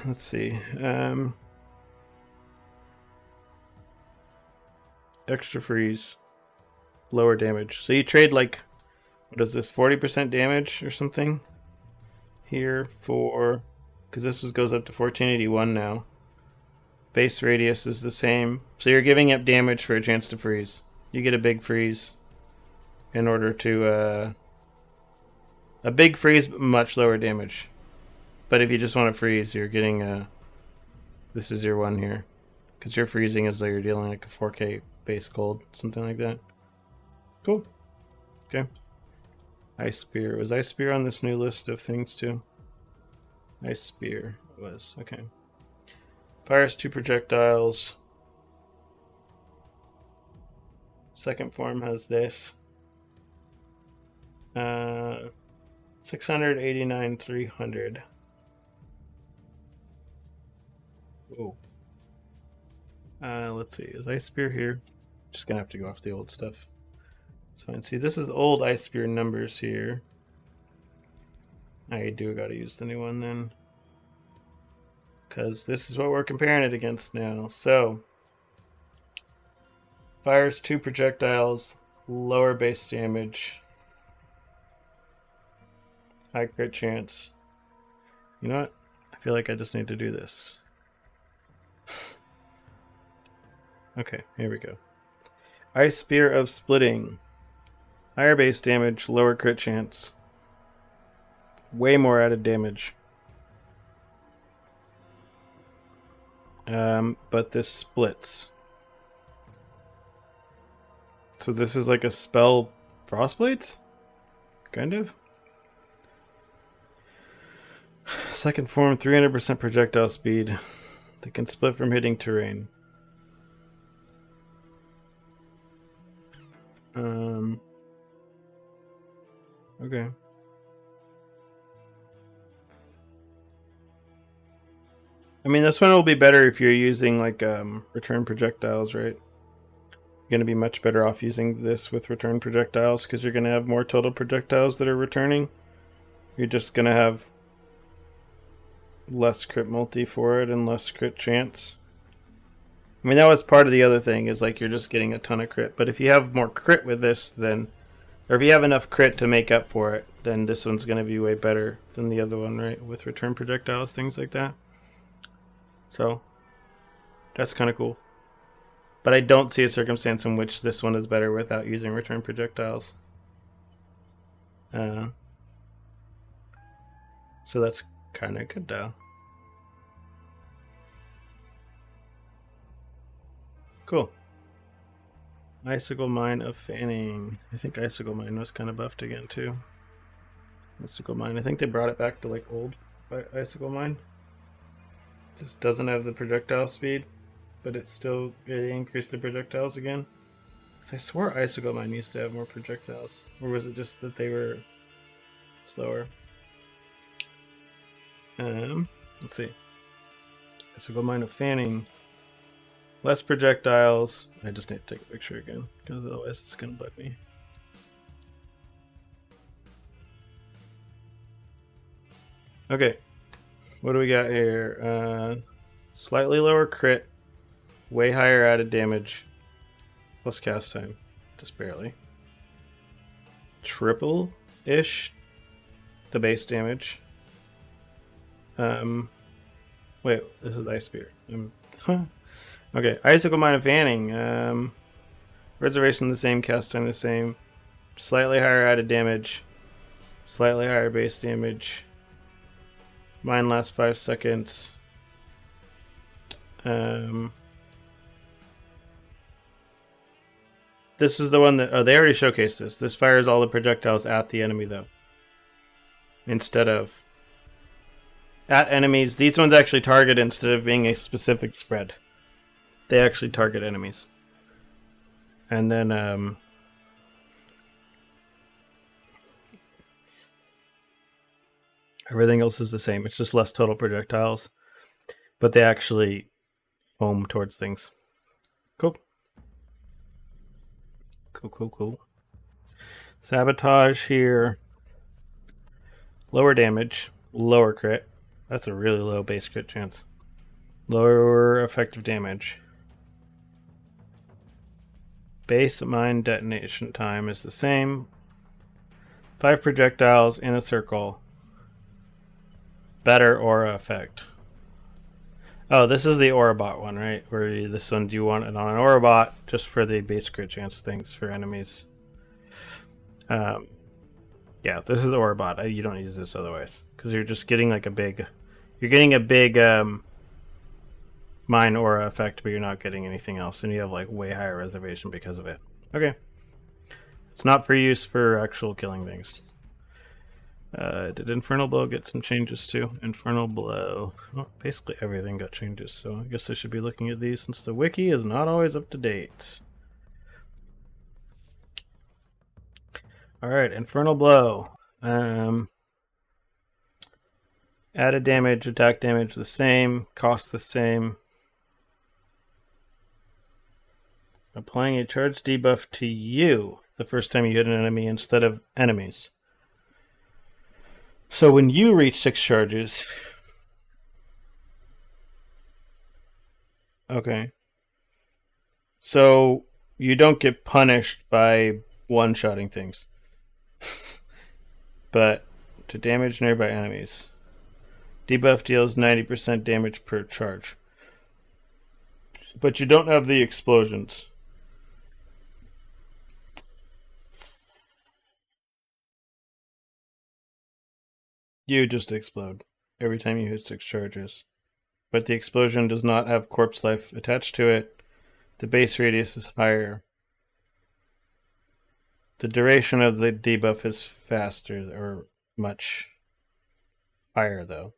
let's see. Extra freeze, lower damage. So you trade, like, what is this, 40% damage or something here for, because this goes up to 1481 now. Base radius is the same, so you're giving up damage for a chance to freeze. You get a big freeze in order to a big freeze, but much lower damage. But if you just want to freeze, you're getting this is your one here, because you're freezing as though you're dealing like a 4K base gold, something like that. Cool. Okay. Ice Spear. Was Ice Spear on this new list of things too? Ice Spear was. Okay. Fires 2 projectiles. Second form has this. 689, 300. Whoa. Let's see. Is Ice Spear here? Just gonna have to go off the old stuff. It's fine. See, this is old Ice Spear numbers here. I do gotta use the new one then, because this is what we're comparing it against now. So, fires 2 projectiles, lower base damage, high crit chance. You know what? I feel like I just need to do this. Okay, here we go. Ice Spear of Splitting. Higher base damage, lower crit chance. Way more added damage. But this splits. So this is like a spell Frostblades? Kind of. Second form, 300% projectile speed. They can split from hitting terrain. Okay. I mean, this one will be better if you're using, like, return projectiles, right? You're going to be much better off using this with return projectiles, because you're going to have more total projectiles that are returning. You're just going to have less crit multi for it and less crit chance. I mean, that was part of the other thing, is, like, you're just getting a ton of crit. But if you have more crit with this, then... Or if you have enough crit to make up for it, then this one's going to be way better than the other one, right? With return projectiles, things like that. So, that's kind of cool. But I don't see a circumstance in which this one is better without using return projectiles. So that's kind of good, though. Cool. Icicle Mine of Fanning. I think Icicle Mine was kind of buffed again, too. Icicle Mine. I think they brought it back to, like, old Icicle Mine. Just doesn't have the projectile speed, but it increased the projectiles again. I swore Icicle Mine used to have more projectiles. Or was it just that they were slower? Let's see. Icicle Mine of Fanning. Less projectiles. I just need to take a picture again, because otherwise it's going to bug me. Okay. What do we got here? Slightly lower crit, way higher added damage, plus cast time, just barely. Triple-ish the base damage. Wait, this is Ice Spear. Okay, Icicle Mine of Fanning. Reservation the same, cast time the same. Slightly higher added damage. Slightly higher base damage. Mine lasts 5 seconds. This is the one that... Oh, they already showcased this. This fires all the projectiles at the enemy, though. Instead of... At enemies. These ones actually target instead of being a specific spread. They actually target enemies. And then... everything else is the same. It's just less total projectiles. But they actually foam towards things. Cool. Cool. Sabotage here. Lower damage. Lower crit. That's a really low base crit chance. Lower effective damage. Base mine detonation time is the same. 5 projectiles in a circle. Better aura effect. Oh, this is the aura bot one, right? Where this one, do you want it on an aura bot just for the base crit chance things for enemies? Yeah, this is aura bot. You don't use this otherwise because you're just getting like a big. You're getting a big mine aura effect, but you're not getting anything else, and you have like way higher reservation because of it. Okay, it's not for use for actual killing things. Did Infernal Blow get some changes too? Infernal Blow. Well, basically everything got changes, so I guess I should be looking at these since the wiki is not always up to date. Alright, Infernal Blow. Added damage, attack damage the same, cost the same. Applying a charge debuff to you the first time you hit an enemy instead of enemies. So when you reach 6 charges... Okay. So you don't get punished by one-shotting things. But to damage nearby enemies. Debuff deals 90% damage per charge. But you don't have the explosions. You just explode every time you hit 6 charges. But the explosion does not have corpse life attached to it. The base radius is higher. The duration of the debuff is faster, or much higher though.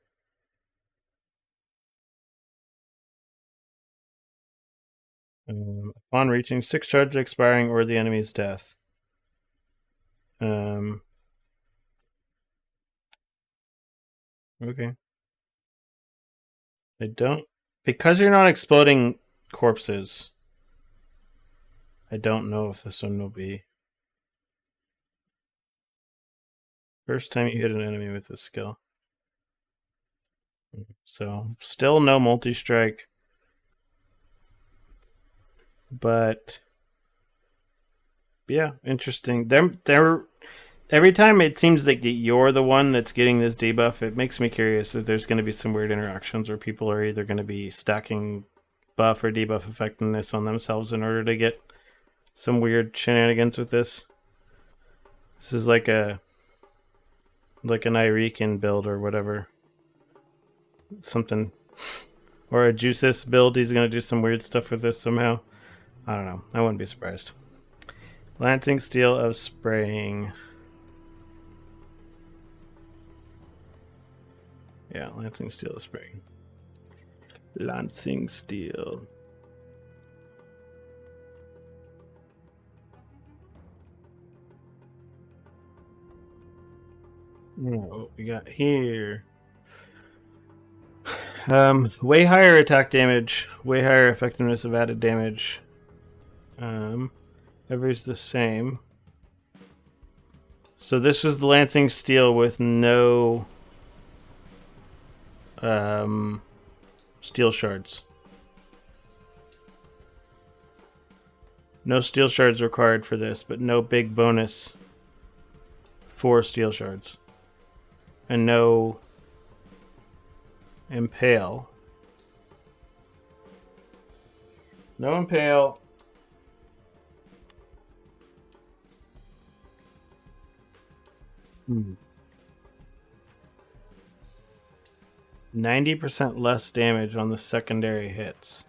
Upon reaching 6 charges expiring or the enemy's death. Okay. I don't... Because you're not exploding corpses, I don't know if this one will be... First time you hit an enemy with this skill. So, still no multi-strike. But... Yeah, interesting. They're every time it seems like you're the one that's getting this debuff, it makes me curious if there's going to be some weird interactions where people are either going to be stacking buff or debuff effectiveness on themselves in order to get some weird shenanigans with this. This is like an Icicle build or whatever. Something. Or a Juices build, he's going to do some weird stuff with this somehow. I don't know. I wouldn't be surprised. Lancing Steel of Spraying. Yeah, Lancing Steel of Spraying. Lancing Steel. What we got here? Way higher attack damage, way higher effectiveness of added damage. Every's the same. So this is the Lancing Steel with no steel shards. No steel shards required for this, but no big bonus for steel shards. And no impale. No impale. Hmm. 90% less damage on the secondary hits.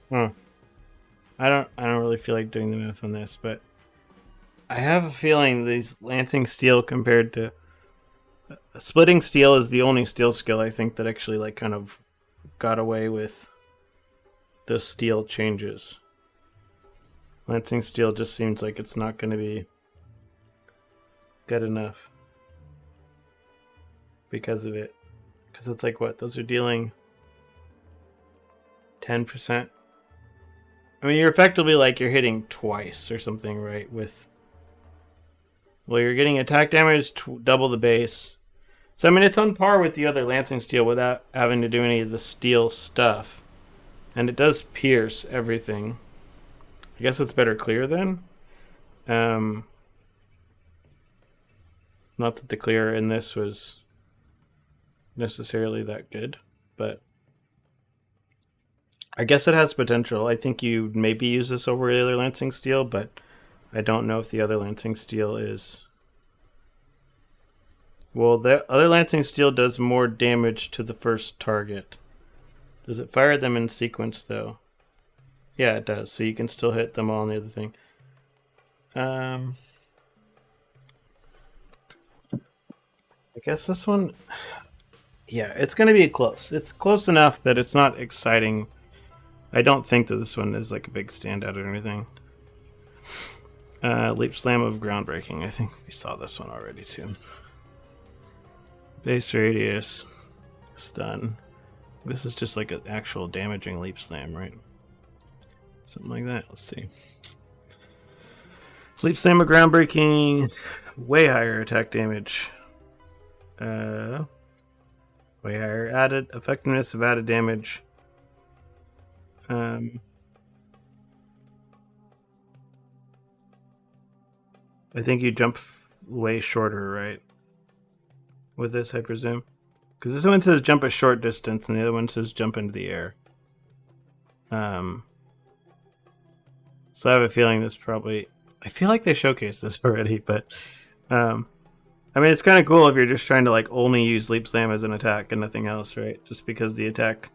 I don't really feel like doing the math on this, but I have a feeling these lancing steel compared to splitting steel is the only steel skill I think that actually like kind of got away with the steel changes. Lancing steel just seems like it's not going to be good enough because of it. Because it's like, what? Those are dealing 10%. I mean, you're effectively like you're hitting twice or something, right? With, well, you're getting attack damage double the base. So, I mean, it's on par with the other lancing steel without having to do any of the steel stuff. And it does pierce everything. I guess it's better clear then. Not that the clear in this was necessarily that good, but I guess it has potential. I think you maybe use this over the other lancing steel, but I don't know if the other lancing steel is... Well, the other lancing steel does more damage to the first target. Does it fire them in sequence, though? Yeah, it does. So you can still hit them all on the other thing. I guess this one... Yeah, it's going to be close. It's close enough that it's not exciting. I don't think that this one is like a big standout or anything. Leap Slam of Groundbreaking. I think we saw this one already, too. Base radius. Stun. This is just like an actual damaging Leap Slam, right? Something like that. Let's see. Leap Slam of Groundbreaking. Way higher attack damage. Way higher added effectiveness of added damage. I think you jump way shorter, right? With this, I presume. Because this one says jump a short distance, and the other one says jump into the air. So I have a feeling this probably... I feel like they showcased this already, but... I mean, it's kind of cool if you're just trying to like only use Leap Slam as an attack and nothing else, right? Just because the attack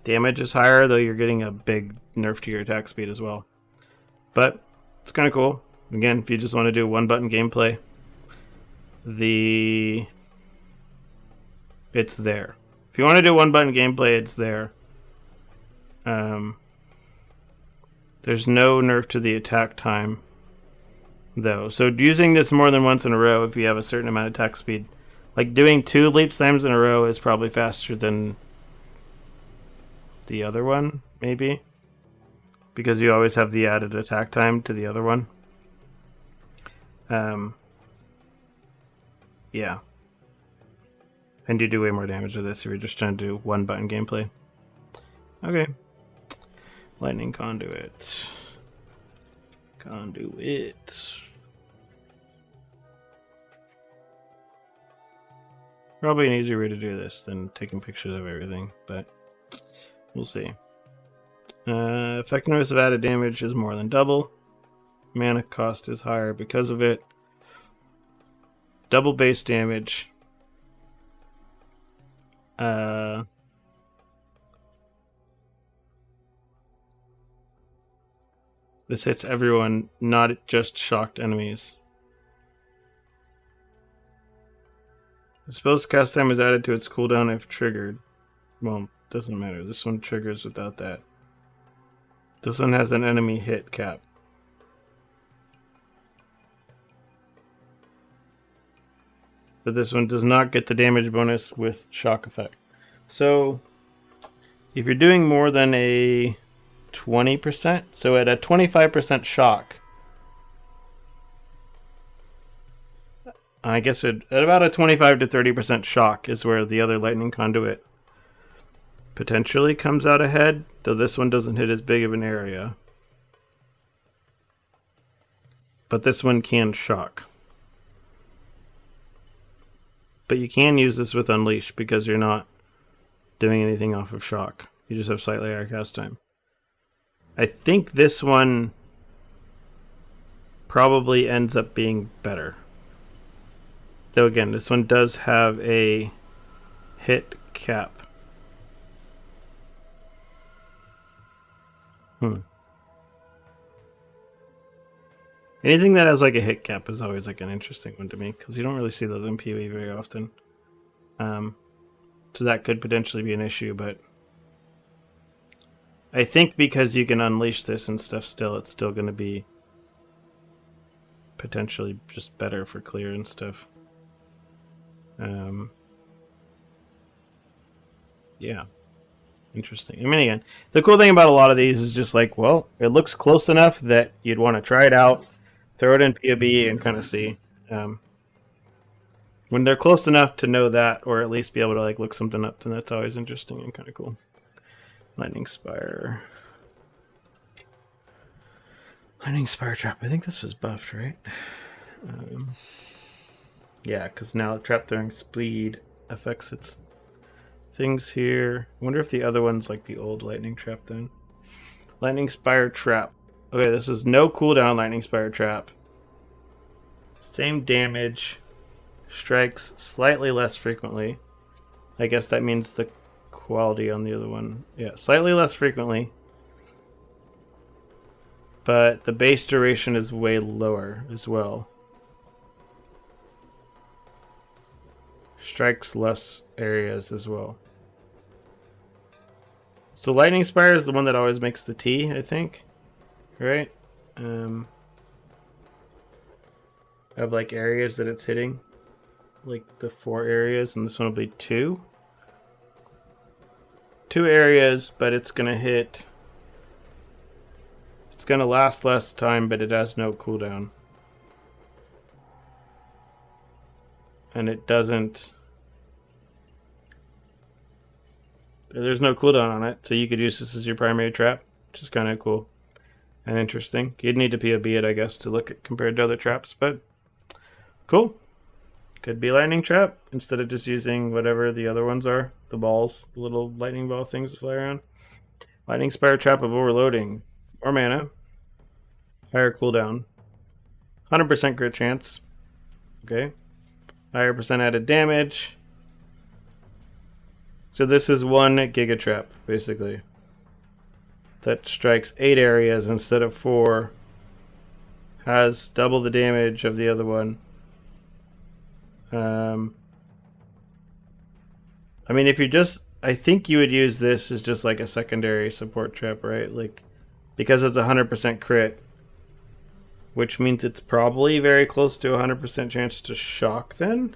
damage is higher, though you're getting a big nerf to your attack speed as well. But it's kind of cool. Again, if you just want to do one-button gameplay, it's there. If you want to do one-button gameplay, it's there. There's no nerf to the attack time, though. So using this more than once in a row, if you have a certain amount of attack speed, like doing 2 Leap Slams in a row is probably faster than the other one, maybe, because you always have the added attack time to the other one. Yeah. And you do way more damage with this if you're just trying to do one-button gameplay. Okay. Lightning Conduit. Probably an easier way to do this than taking pictures of everything, but we'll see. Effectiveness of added damage is more than double. Mana cost is higher because of it. Double base damage. This hits everyone, not just shocked enemies. The spell's cast time is added to its cooldown if triggered. Well, doesn't matter. This one triggers without that. This one has an enemy hit cap. But this one does not get the damage bonus with shock effect. So, if you're doing more than a 20%, so at a 25% shock, I guess at about a 25 to 30% shock is where the other lightning conduit potentially comes out ahead, though this one doesn't hit as big of an area. But this one can shock. But you can use this with Unleash because you're not doing anything off of shock. You just have slightly higher cast time. I think this one probably ends up being better. Though again, this one does have a hit cap. Anything that has like a hit cap is always like an interesting one to me because you don't really see those in PoE very often. So that could potentially be an issue, but I think because you can unleash this and stuff still, it's still going to be potentially just better for clear and stuff. Yeah. Interesting. I mean, again, the cool thing about a lot of these is just like, well, it looks close enough that you'd want to try it out, throw it in PoE, and kind of see. When they're close enough to know that, or at least be able to like look something up, then that's always interesting and kind of cool. Lightning Spire. Lightning Spire Trap. I think this was buffed, right? Yeah, because now trap throwing speed affects its things here. I wonder if the other one's like the old lightning trap then. Lightning Spire Trap. Okay, this is no cooldown Lightning Spire Trap. Same damage. Strikes slightly less frequently. I guess that means the quality on the other one. Yeah, slightly less frequently. But the base duration is way lower as well. Strikes less areas as well. So Lightning Spire is the one that always makes the T, I think. Right? Of like areas that it's hitting. Like the 4 areas, and this one will be 2. 2 areas, but it's gonna hit. It's gonna last less time, but it has no cooldown. And it doesn't. There's no cooldown on it, so you could use this as your primary trap, which is kind of cool and interesting. You'd need to PoB it, I guess, to look at compared to other traps, but cool. Could be lightning trap instead of just using whatever the other ones are. The balls, the little lightning ball things that fly around. Lightning Spire Trap of Overloading. More mana. Higher cooldown. 100% crit chance. Okay. Higher percent added damage. So this is 1 Giga Trap, basically. That strikes 8 areas instead of 4. Has double the damage of the other one. I mean, if you just, I think you would use this as just like a secondary support trap, right? Like, because it's 100% crit, which means it's probably very close to 100% chance to shock then.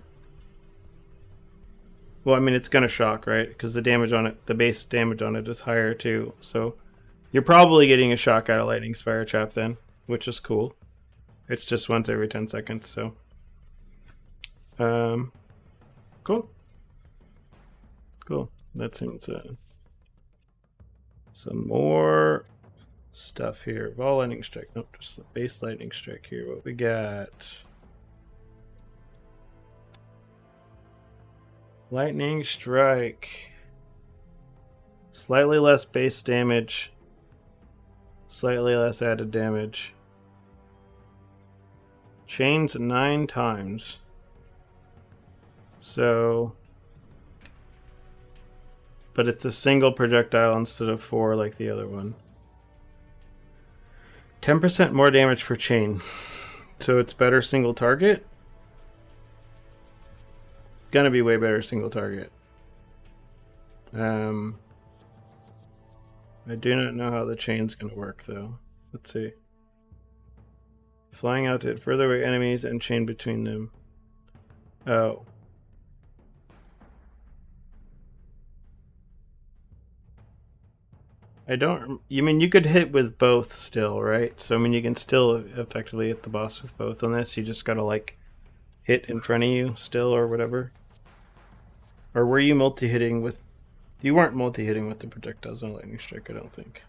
Well, I mean, it's gonna shock, right? Because the damage on it, the base damage on it is higher too. So you're probably getting a shock out of Lightning Spire Trap then, which is cool. It's just once every 10 seconds, so. Cool. Cool. That seems some more stuff here. Ball Lightning Strike. Nope, just the base Lightning Strike here. What we got? Lightning Strike. Slightly less base damage. Slightly less added damage. Chains 9 times. So, but it's a single projectile instead of 4 like the other one. 10% more damage per chain. So it's better single target. Gonna be way better single target. I do not know how the chain's gonna work though. Let's see. Flying out to hit further away enemies and chain between them. Oh. I don't. You mean you could hit with both still, right? So I mean you can still effectively hit the boss with both on this. You just gotta like hit in front of you still or whatever? Or were you multi-hitting with... You weren't multi-hitting with the projectiles on Lightning Strike, I don't think.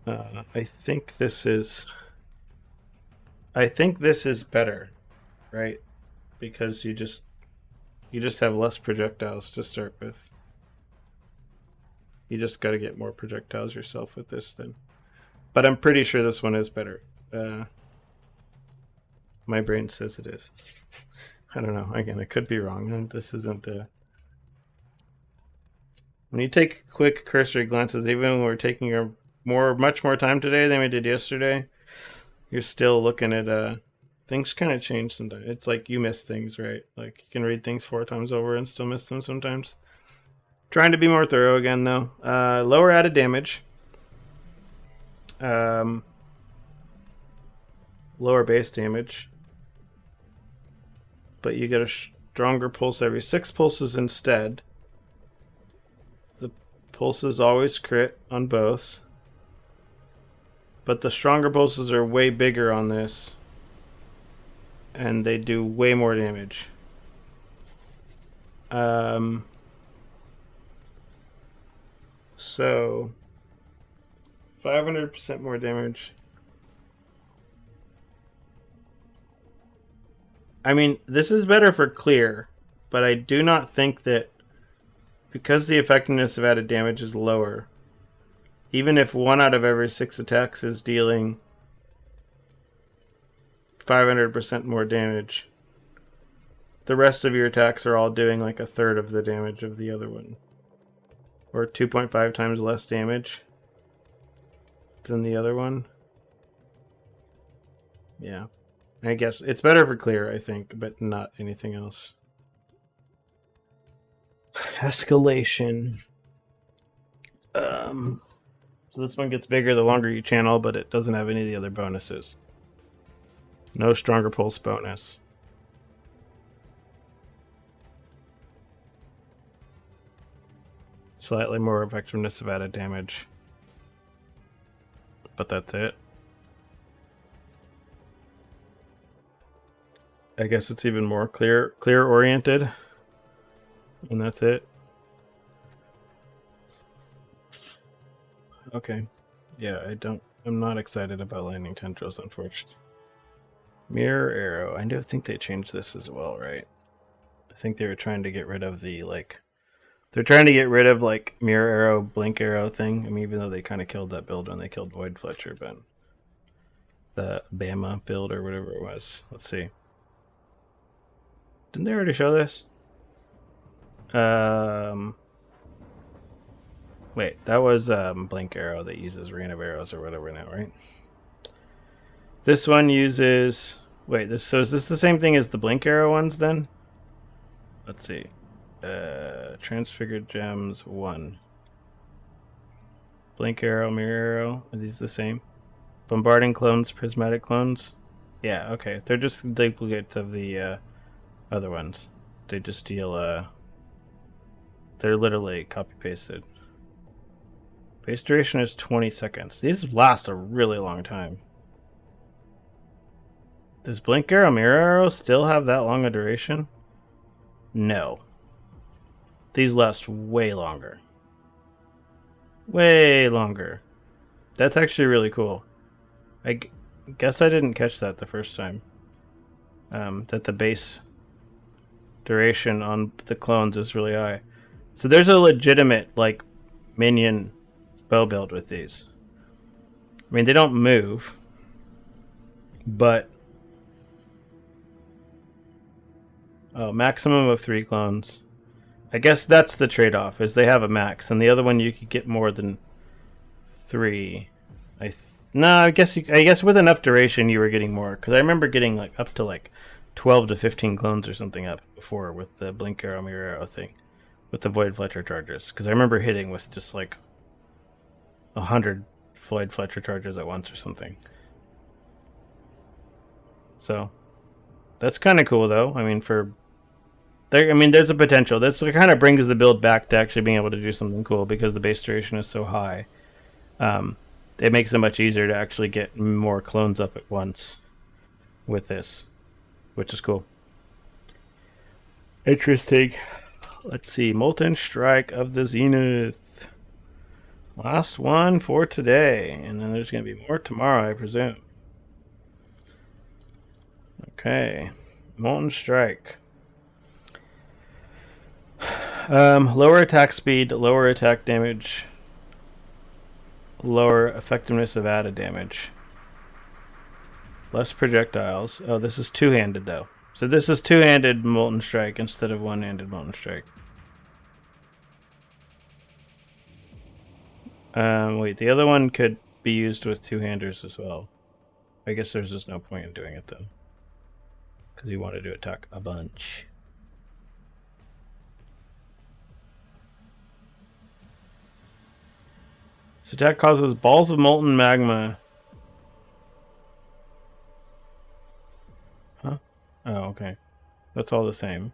I think this is better, right? Because you just have less projectiles to start with. You just got to get more projectiles yourself with this then. But I'm pretty sure this one is better. My brain says it is. I don't know. Again, I could be wrong. This isn't... When you take quick cursory glances, even when we're taking much more time today than we did yesterday, you're still looking at... Things kind of change sometimes. It's like you miss things, right? Like you can read things 4 times over and still miss them sometimes. Trying to be more thorough again, though. Lower added damage. Lower base damage. But you get a stronger pulse every 6 pulses instead. The pulses always crit on both. But the stronger pulses are way bigger on this. And they do way more damage. So 500% more damage. I mean, this is better for clear, but I do not think that because the effectiveness of added damage is lower, even if 1 out of every 6 attacks is dealing 500% more damage, the rest of your attacks are all doing like 1/3 of the damage of the other one. Or 2.5 times less damage than the other one. Yeah. I guess it's better for clear, I think, but not anything else. Escalation. So this one gets bigger the longer you channel, but it doesn't have any of the other bonuses. No stronger pulse bonus. Slightly more effectiveness of added damage. But that's it. I guess it's even more clear oriented. And that's it. Okay. Yeah, I'm not excited about lightning tendrils, unfortunately. Mirror arrow. I do think they changed this as well, right? I think they were trying to get rid of the they're trying to get rid of mirror arrow, blink arrow thing. I mean, even though they kind of killed that build when they killed Void Fletcher, but the Bama build or whatever it was. Let's see. Didn't they already show this? Wait, that was blink arrow that uses rain of arrows or whatever now, right? This one uses... Wait, so is this the same thing as the blink arrow ones then? Let's see. Transfigured gems 1. Blink arrow, mirror arrow. Are these the same? Bombarding clones, prismatic clones. Yeah, okay. They're just duplicates of the other ones. They just deal... They're literally copy-pasted. Base duration is 20 seconds. These last a really long time. Does blink arrow, mirror arrow still have that long a duration? No. These last way longer. Way longer. That's actually really cool. I guess I didn't catch that the first time. That the base duration on the clones is really high. So there's a legitimate, minion bow build with these. I mean, they don't move, but... Oh, maximum of 3 clones. I guess that's the trade-off, is they have a max, and the other one you could get more than 3. I guess with enough duration you were getting more, because I remember getting up to 12 to 15 clones or something up before with the blink arrow, mirror arrow thing, with the Void Fletcher charges, because I remember hitting with just 100 Void Fletcher charges at once or something. So that's kind of cool, though. I mean, there's a potential. This kind of brings the build back to actually being able to do something cool because the base duration is so high. It makes it much easier to actually get more clones up at once. with this, which is cool. Interesting. Let's see. Molten Strike of the Zenith. Last one for today. And then there's going to be more tomorrow, I presume. Okay. Molten Strike. Lower attack speed, lower attack damage, lower effectiveness of added damage. Less projectiles. Oh, this is two-handed, though. So this is two-handed Molten Strike instead of one-handed Molten Strike. Wait, the other one could be used with two-handers as well. I guess there's just no point in doing it, then. Because you wanted to attack a bunch. This attack causes balls of molten magma. Huh? Oh, okay. That's all the same.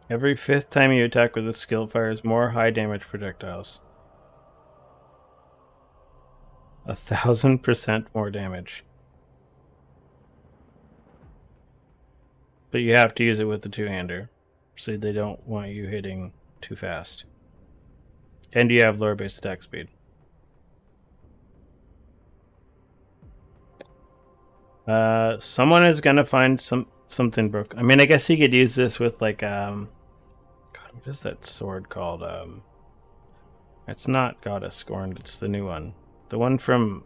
Every 5th time you attack with this skill, fires more high damage projectiles. 1,000% more damage. But you have to use it with the two-hander, so they don't want you hitting too fast. And you have lower base attack speed. Someone is gonna find something broken. I mean, I guess he could use this with like God, what is that sword called? It's not Goddess Scorned. It's the new one. The one from.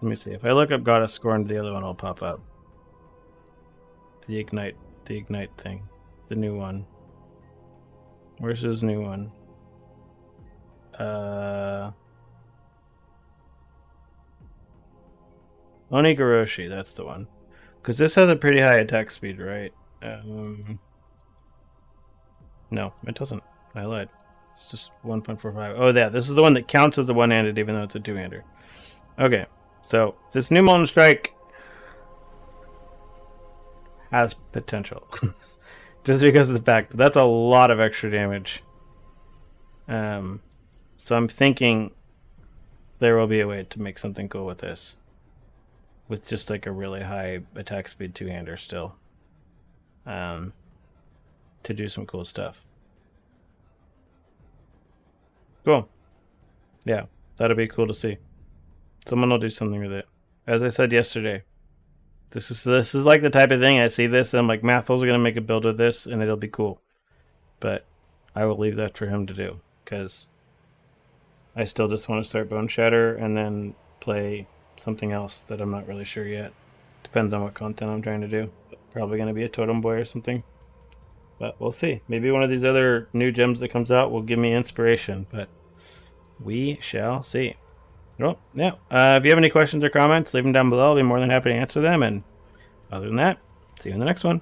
Let me see. If I look up Goddess Scorned, the other one will pop up. The ignite thing, the new one. Where's his new one? Onigoroshi, that's the one. Because this has a pretty high attack speed, right? No, it doesn't. I lied. It's just 1.45. Oh, yeah, this is the one that counts as a one-handed, even though it's a two-hander. Okay, so this new Molten Strike has potential. Just because of the fact that that's a lot of extra damage. So I'm thinking there will be a way to make something cool with this. With just like a really high attack speed two-hander still. To do some cool stuff. Cool. Yeah, that'll be cool to see. Someone will do something with it. As I said yesterday, this is like the type of thing I see this and I'm like, Mathel's gonna make a build of this and it'll be cool. But I will leave that for him to do because I still just want to start Bone Shatter and then play something else that I'm not really sure yet. Depends on what content I'm trying to do. Probably gonna be a Totem Boy or something. But we'll see. Maybe one of these other new gems that comes out will give me inspiration, but we shall see. Well, yeah. If you have any questions or comments, leave them down below. I'll be more than happy to answer them. And other than that, see you in the next one.